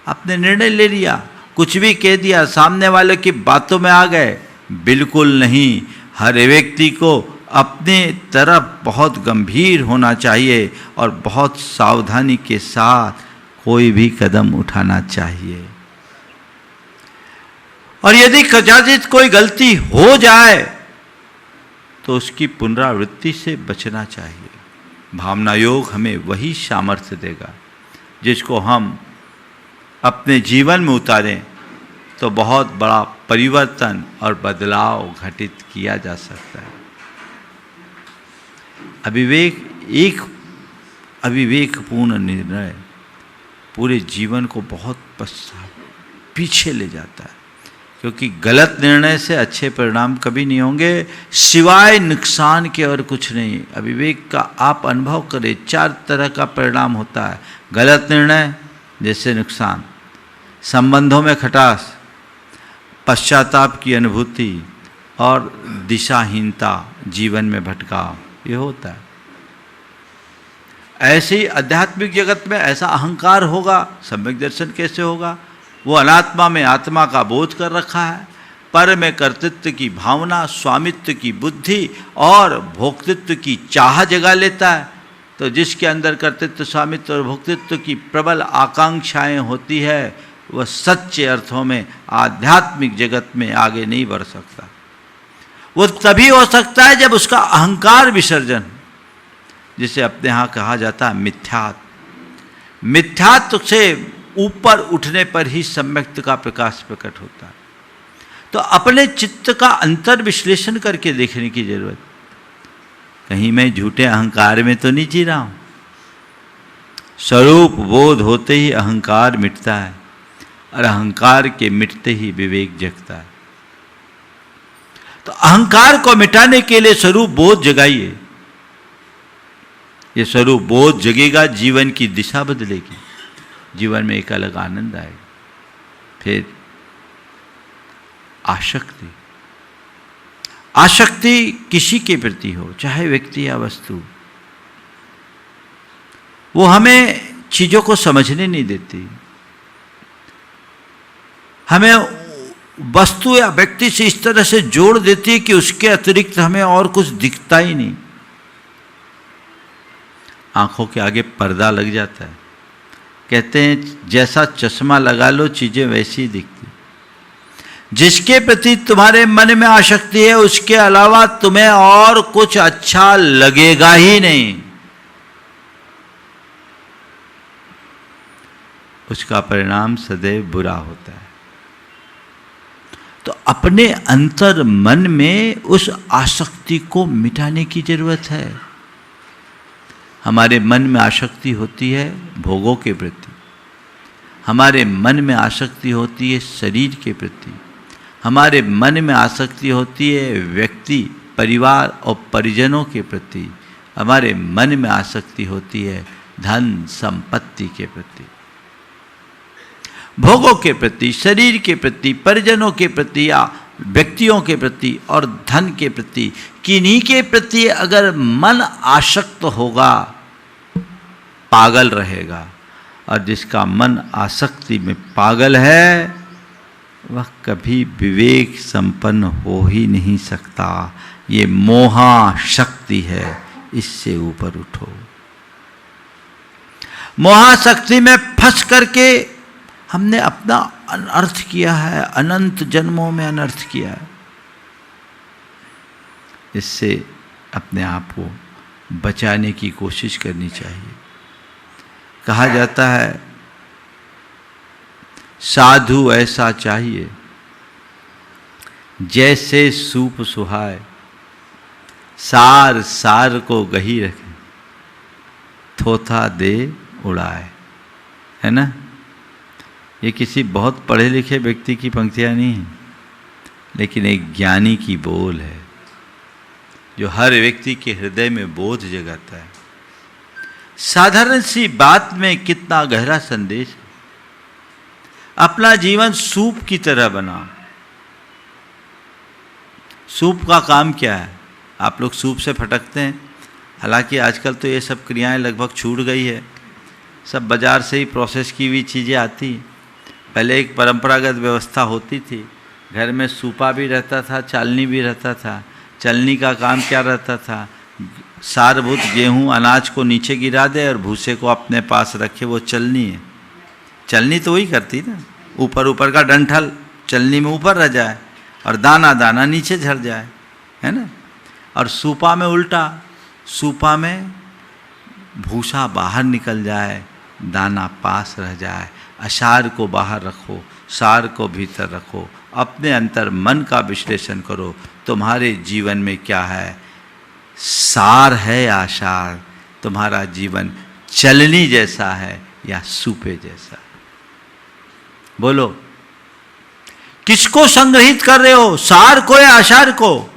आपने निर्णय ले लिया, कुछ भी कह दिया, सामने वाले की बातों में आ गए। बिल्कुल नहीं। हर व्यक्ति को अपने तरफ बहुत गंभीर होना चाहिए और बहुत सावधानी के साथ कोई भी कदम उठाना चाहिए। और यदि कदाचित कोई गलती हो जाए तो उसकी पुनरावृत्ति से बचना चाहिए। भावना योग हमें वही सामर्थ्य देगा जिसको हम अपने जीवन में उतारें तो बहुत बड़ा परिवर्तन और बदलाव घटित किया जा सकता है। अविवेक एक अविवेकपूर्ण निर्णय पूरे जीवन को बहुत पीछे ले जाता है, क्योंकि गलत निर्णय से अच्छे परिणाम कभी नहीं होंगे सिवाय नुकसान के और कुछ नहीं। अविवेक का आप अनुभव करें, 4 तरह का परिणाम होता है। गलत निर्णय जैसे नुकसान, संबंधों में खटास, पश्चाताप की अनुभूति और दिशाहीनता, जीवन में भटकाव, ये होता है। ऐसे ही आध्यात्मिक जगत में ऐसा अहंकार होगा, सम्यक दर्शन कैसे होगा? वो अनात्मा में आत्मा का बोध कर रखा है, पर में कर्तृत्व की भावना, स्वामित्व की बुद्धि और भोक्तृत्व की चाह जगा लेता है। तो जिसके अंदर कर्तृत्व, स्वामित्व और भोक्तृत्व की प्रबल आकांक्षाएं होती है, वह सच्चे अर्थों में आध्यात्मिक जगत में आगे नहीं बढ़ सकता। वो तभी हो सकता है जब उसका अहंकार विसर्जन, जिसे अपने यहाँ कहा जाता है मिथ्यात्व। मिथ्यात्व से ऊपर उठने पर ही सम्यक्त का प्रकाश प्रकट होता है। तो अपने चित्त का अंतर विश्लेषण करके देखने की जरूरत, कहीं मैं झूठे अहंकार में तो नहीं जी रहा हूं। स्वरूप बोध होते ही अहंकार मिटता है और अहंकार के मिटते ही विवेक जगता है। तो अहंकार को मिटाने के लिए स्वरूप बोध जगाइए। ये स्वरूप बोध जगेगा, जीवन की दिशा बदलेगी, जीवन में एक अलग आनंद आएगा। फिर आसक्ति, आसक्ति किसी के प्रति हो, चाहे व्यक्ति या वस्तु, वो हमें चीजों को समझने नहीं देती। हमें वस्तु या व्यक्ति से इस तरह से जोड़ देती है कि उसके अतिरिक्त हमें और कुछ दिखता ही नहीं। आंखों के आगे पर्दा लग जाता है। कहते हैं जैसा चश्मा लगा लो चीजें वैसी ही दिखती। जिसके प्रति तुम्हारे मन में आसक्ति है, उसके अलावा तुम्हें और कुछ अच्छा लगेगा ही नहीं। उसका परिणाम सदैव बुरा होता है। तो अपने अंतर मन में उस आसक्ति को मिटाने की जरूरत है। हमारे मन में आसक्ति होती है भोगों के प्रति, हमारे मन में आसक्ति होती है शरीर के प्रति, हमारे मन में आसक्ति होती है व्यक्ति, परिवार और परिजनों के प्रति, हमारे मन में आसक्ति होती है धन संपत्ति के प्रति। भोगों के प्रति, शरीर के प्रति, परिजनों के प्रति या व्यक्तियों के प्रति और धन के प्रति, किन्हीं के प्रति अगर मन आसक्त होगा पागल रहेगा। और जिसका मन आसक्ति में पागल है वह कभी विवेक संपन्न हो ही नहीं सकता। ये मोहा शक्ति है, इससे ऊपर उठो। मोहाशक्ति में फंस करके हमने अपना अनर्थ किया है, अनंत जन्मों में अनर्थ किया है। इससे अपने आप को बचाने की कोशिश करनी चाहिए। कहा जाता है साधु ऐसा चाहिए जैसे सूप सुहाए, सार सार को गही रखे, थोथा दे उड़ाए। है ना? ये किसी बहुत पढ़े लिखे व्यक्ति की पंक्तियां नहीं है, लेकिन एक ज्ञानी की बोल है जो हर व्यक्ति के हृदय में बोध जगाता है। साधारण सी बात में कितना गहरा संदेश है। अपना जीवन सूप की तरह बना। सूप का काम क्या है? आप लोग सूप से फटकते हैं। हालांकि आजकल तो ये सब क्रियाएं लगभग छूट गई है, सब बाजार से ही प्रोसेस की हुई चीज़ें आती। पहले एक परंपरागत व्यवस्था होती थी, घर में सूपा भी रहता था, चालनी भी रहता था। चलनी का काम क्या रहता था? सारभूत गेहूं अनाज को नीचे गिरा दे और भूसे को अपने पास रखे, वो चलनी है। चलनी तो वही करती ना, ऊपर ऊपर का डंठल चलनी में ऊपर रह जाए और दाना दाना नीचे झड़ जाए, है ना? और सूपा में उल्टा, सूपा में भूसा बाहर निकल जाए, दाना पास रह जाए। असार को बाहर रखो, सार को भीतर रखो। अपने अंतर मन का विश्लेषण करो, तुम्हारे जीवन में क्या है, सार है या सार? तुम्हारा जीवन चलनी जैसा है या सूपे जैसा? बोलो, किसको संग्रहित कर रहे हो, सार को या आसार को?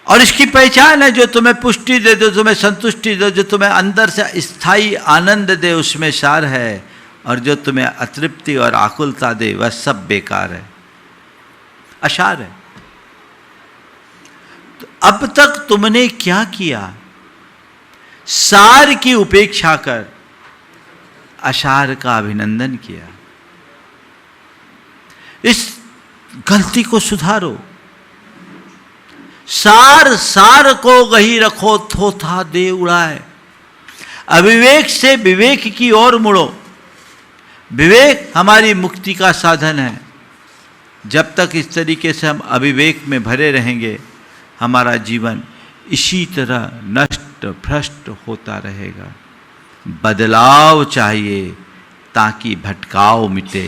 और इसकी पहचान है जो तुम्हें पुष्टि दे, जो तुम्हें संतुष्टि दे, जो तुम्हें अंदर से स्थायी आनंद दे, उसमें सार है। और जो तुम्हें अतृप्ति और आकुलता दे वह सब बेकार है, असार है। तो अब तक तुमने क्या किया? सार की उपेक्षा कर असार का अभिनंदन किया। इस गलती को सुधारो। सार को गही रखो, थोथा दे उड़ाए। अविवेक से विवेक की ओर मुड़ो। विवेक हमारी मुक्ति का साधन है। जब तक इस तरीके से हम अविवेक में भरे रहेंगे, हमारा जीवन इसी तरह नष्ट भ्रष्ट होता रहेगा। बदलाव चाहिए ताकि भटकाव मिटे,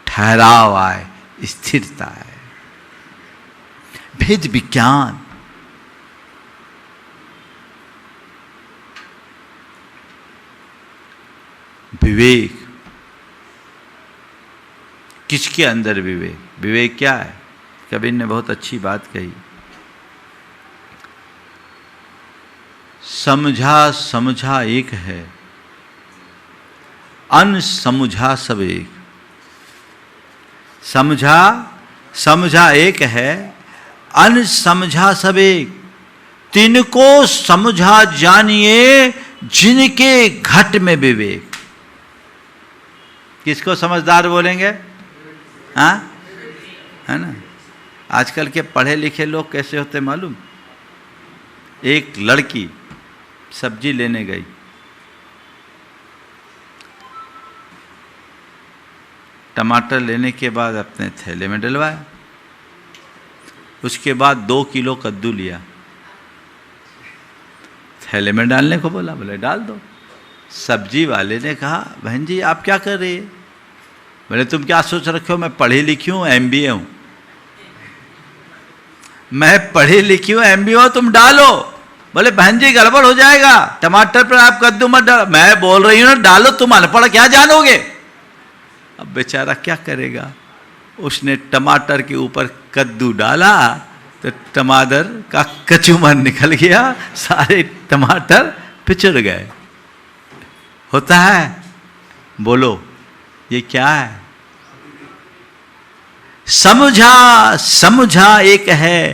ठहराव आए, स्थिरता आए। भेद विज्ञान, विवेक, किसके अंदर विवेक? विवेक क्या है? कबीर ने बहुत अच्छी बात कही, समझा समझा एक है, अनसमझा सब एक। समझा समझा एक है, अनसमझा सब एक। तिनको समझा जानिए जिनके घट में विवेक। किसको समझदार बोलेंगे? हाँ, है ना? आजकल के पढ़े लिखे लोग कैसे होते मालूम? एक लड़की सब्जी लेने गई, टमाटर लेने के बाद अपने थैले में डलवाया। उसके बाद 2 किलो कद्दू लिया, थैले में डालने को बोला, बोले डाल दो। सब्जी वाले ने कहा, बहन जी आप क्या कर रही है? बोले तुम क्या सोच रखे हो, मैं पढ़ी लिखी हूँ, MBA हूँ। मैं पढ़ी लिखी हूँ, MBA हूँ, तुम डालो। बोले बहन जी गड़बड़ हो जाएगा, टमाटर पर आप कद्दू मत डालो। मैं बोल रही हूँ ना डालो, तुम अनपढ़ क्या जानोगे? अब बेचारा क्या करेगा? उसने टमाटर के ऊपर कद्दू डाला तो टमाटर का कचूमर निकल गया, सारे टमाटर पिचड़ गए। होता है? बोलो ये क्या है? समझा समझा एक है,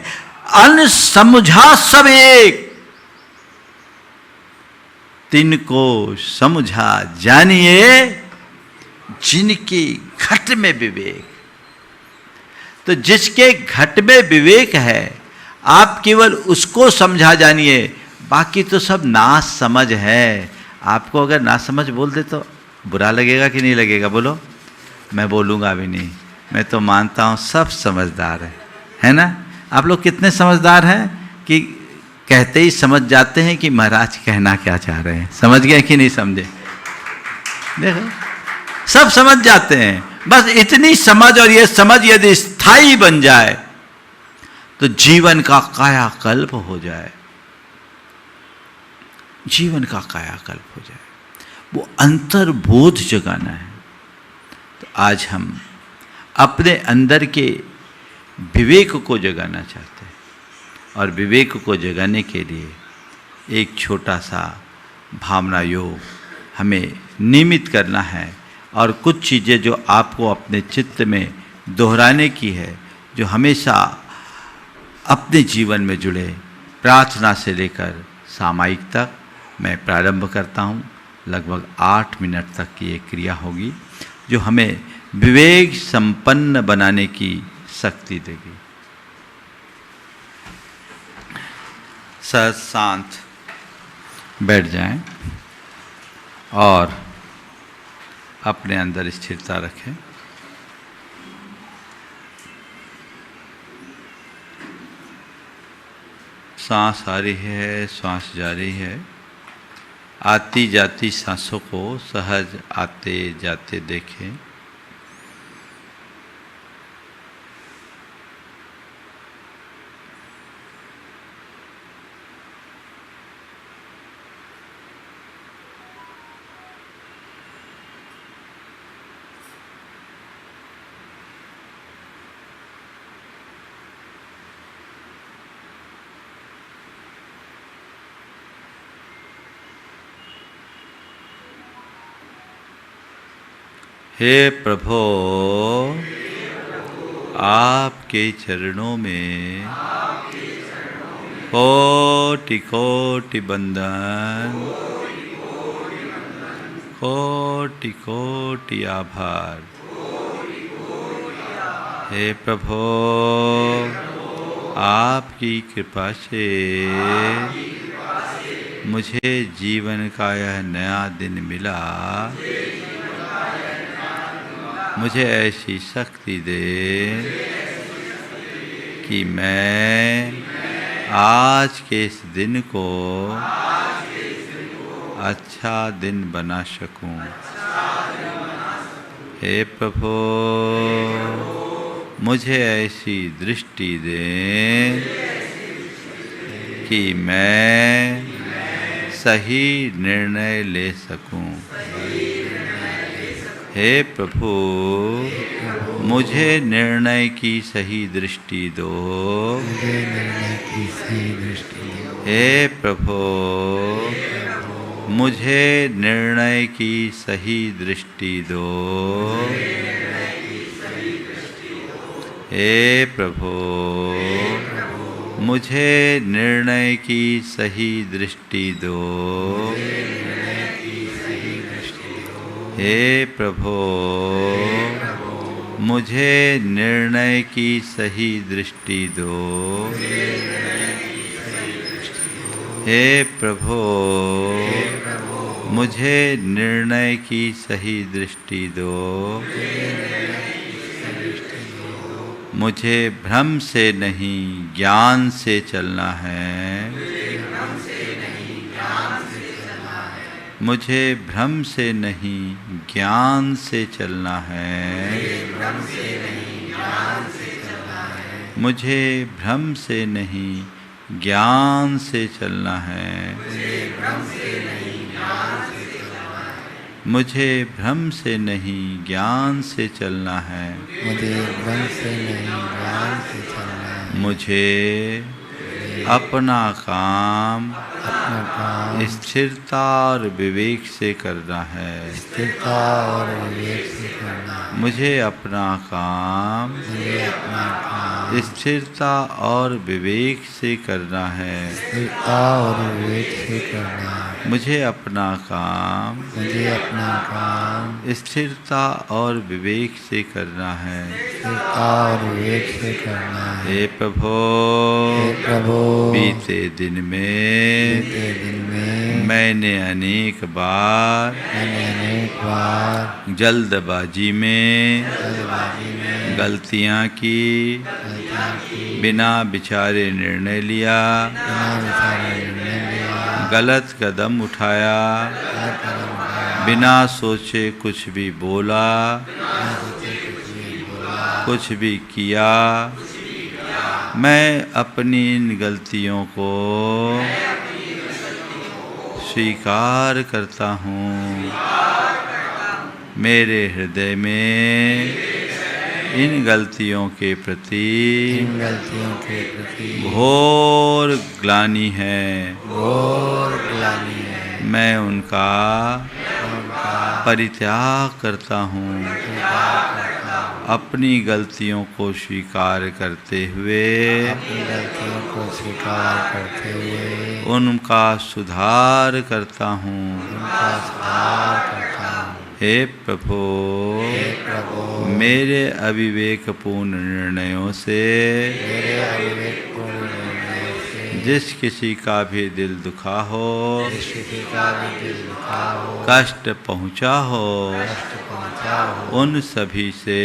अनसमझा सब एक। तिनको समझा जानिए जिनकी घट में विवेक। तो जिसके घट में विवेक है, आप केवल उसको समझा जानिए, बाकी तो सब नास समझ है। आपको अगर ना समझ बोल दे तो बुरा लगेगा कि नहीं लगेगा? बोलो। मैं बोलूँगा भी नहीं, मैं तो मानता हूँ सब समझदार है ना? आप लोग कितने समझदार हैं कि कहते ही समझ जाते हैं कि महाराज कहना क्या चाह रहे हैं। समझ गए कि नहीं समझे? देखो सब समझ जाते हैं। बस इतनी समझ, और ये समझ यदि स्थायी बन जाए तो जीवन का कायाकल्प हो जाए। जीवन का कायाकल्प हो जाए, वो अंतर्बोध जगाना है। तो आज हम अपने अंदर के विवेक को जगाना चाहते हैं, और विवेक को जगाने के लिए एक छोटा सा भावना योग हमें नियमित करना है। और कुछ चीज़ें जो आपको अपने चित्त में दोहराने की है, जो हमेशा अपने जीवन में जुड़े, प्रार्थना से लेकर सामायिक तक मैं प्रारंभ करता हूँ। लगभग 8 मिनट तक की एक क्रिया होगी जो हमें विवेक संपन्न बनाने की शक्ति देगी। सहज शांत बैठ जाएं और अपने अंदर स्थिरता रखें। सांस आ रही है, सांस जा रही है। आती जाती सांसों को सहज आते जाते देखें। हे प्रभो आपके चरणों में कोटि कोटि बंदन, कोटि कोटि आभार। हे प्रभो आपकी कृपा से मुझे जीवन का यह नया दिन मिला। मुझे ऐसी शक्ति दे कि मैं आज के इस दिन को अच्छा दिन बना सकूं। हे प्रभु मुझे ऐसी दृष्टि दे कि मैं सही निर्णय ले सकूं। हे प्रभु मुझे निर्णय की सही दृष्टि दो। हे प्रभु मुझे निर्णय की सही दृष्टि दो। हे प्रभु मुझे निर्णय की सही दृष्टि दो। हे प्रभु मुझे निर्णय की सही दृष्टि दो। हे प्रभु मुझे निर्णय की सही दृष्टि दो। मुझे भ्रम से नहीं ज्ञान से चलना है। मुझे भ्रम से नहीं ज्ञान से चलना है। मुझे भ्रम से नहीं ज्ञान से चलना है। मुझे भ्रम से नहीं ज्ञान से चलना है। मुझे अपना काम स्थिरता और विवेक से करना है। मुझे अपना काम स्थिरता और विवेक से करना है। मुझे अपना काम स्थिरता और विवेक से करना है। हे प्रभु बीते दिन में मैंने अनेक बार जल्दबाजी में गलतियां की, बिना विचारे निर्णय लिया, गलत कदम उठाया, बिना सोचे कुछ भी बोला, कुछ भी किया। मैं अपनी इन गलतियों को स्वीकार करता हूँ। मेरे हृदय में इन गलतियों के प्रति घोर ग्लानि है। मैं उनका परित्याग करता हूँ। अपनी गलतियों को स्वीकार करते हुए उनका सुधार करता हूँ। हे प्रभु मेरे अविवेकपूर्ण निर्णयों से जिस किसी का भी दिल दुखा हो, कष्ट पहुँचा हो, उन सभी से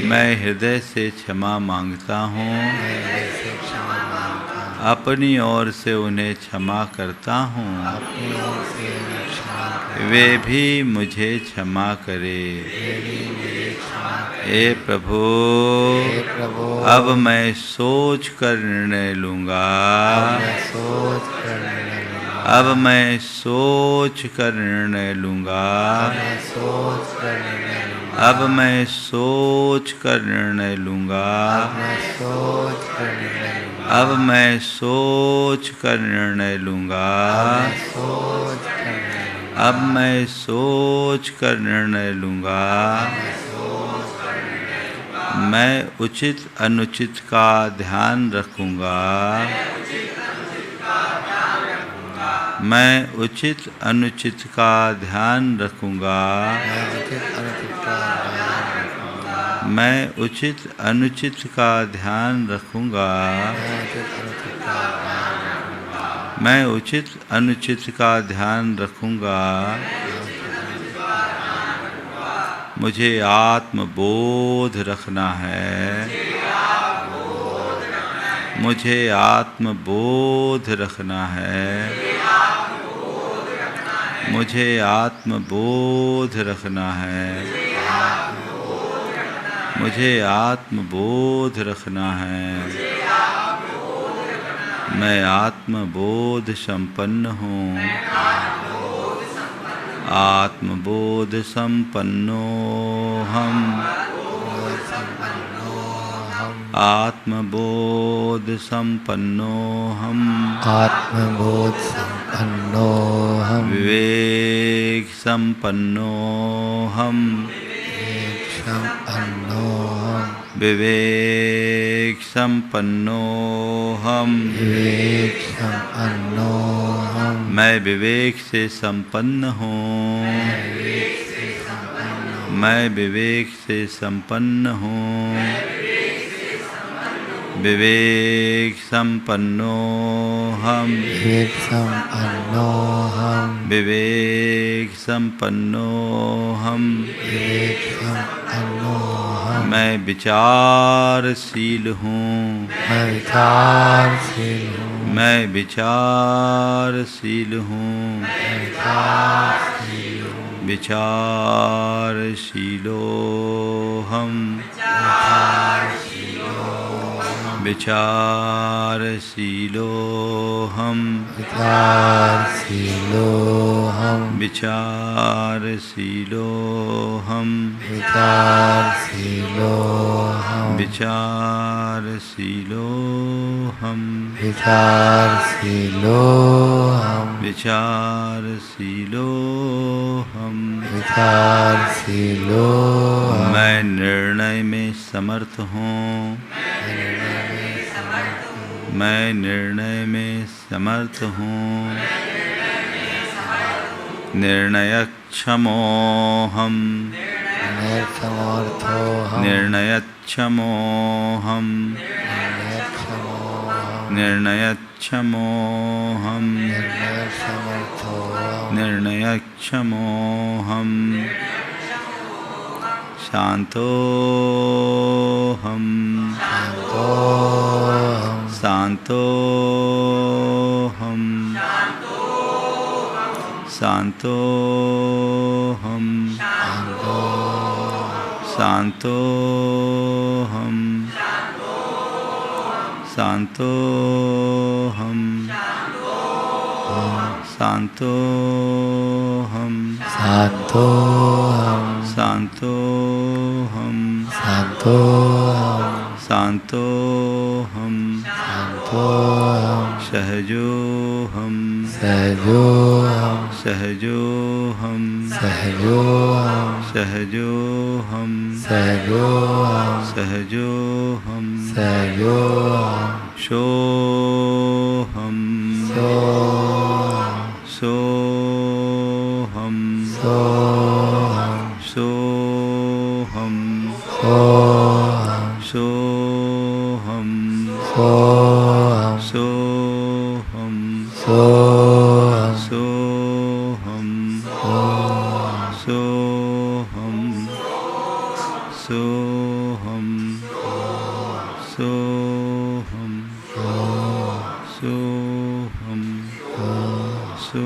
मैं हृदय से क्षमा मांगता हूँ। अपनी ओर से उन्हें क्षमा करता हूँ। वे भी मुझे क्षमा करे। हे प्रभु अब मैं सोच कर निर्णय लूँगा। अब मैं सोच कर निर्णय लूँगा। अब मैं सोच कर निर्णय लूँगा। अब मैं सोच कर निर्णय लूँगा। अब मैं सोच कर निर्णय लूँगा। मैं उचित अनुचित का ध्यान रखूँगा। मैं उचित अनुचित का ध्यान रखूँगा। मैं उचित अनुचित का ध्यान रखूँगा। मैं उचित अनुचित का ध्यान रखूँगा। मुझे आत्मबोध रखना है। मुझे आत्मबोध रखना है। मुझे आत्मबोध रखना है। मुझे आत्मबोध रखना है। मैं आत्मबोध संपन्न हूँ। आत्मबोध संपन्नो हम। आत्मबोध संपन्नो हम। आत्मबोध संपन्नो हम। विवेक संपन्नो हम। संपन्नो हम। विवेक संपन्नो हम। विवेक संपन्नो हम। मैं विवेक से संपन्न हूँ। मैं विवेक से संपन्न हूँ। विवेक संपन्नो हम। विवेक संपन्नो हम। विवेक संपन्नो हम। विवेक संपन्नो हम। मैं विचारशील हूँ। मैं विचारशील हूँ। मैं विचारशील हूँ। विचारशीलो हम। विचारशीलो हम। विचारशीलो हम। विचारशीलो हम। विचारशीलो हम। विचारशीलो हम। विचारशीलो हम। विचारशीलो हम। विचारशीलो हम। मैं निर्णय में समर्थ हूँ। मैं निर्णय में समर्थ हूँ। निर्णयक्षमो हम। निर्समर्थो हम। निर्णयक्षमो हम। निर्णयक्षमो हम। निर्समर्थो हम। निर्णयक्षमो हम। शांतो हम। शांतो हम। शांतो हम। शांतो हम। शांतो हम। शांतो हम। शांतो हम। शांतो हम। शांतो हम। शांतो हम। शांतो हम। सहजो हम। सहजो हम। सहजो हम। सहजो हम। सहजो हम। सहजो हम। सहजो हम। सहजो हम। शो हम। सो सो हम। सो हम। सो हम। सो हम। सो हम। सो हम। सो हम। सो हम। सो हम। सो हम। सो हम। सो हम। सो हम। सो हम। सो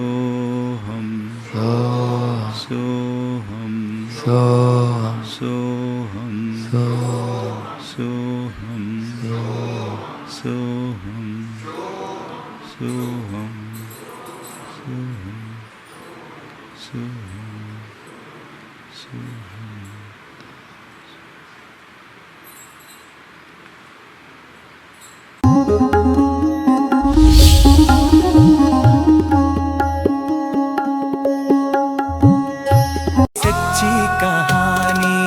हम। सो हम। सो हम। सो सो हम। सो हम। सो हम। सो हम। सो हम।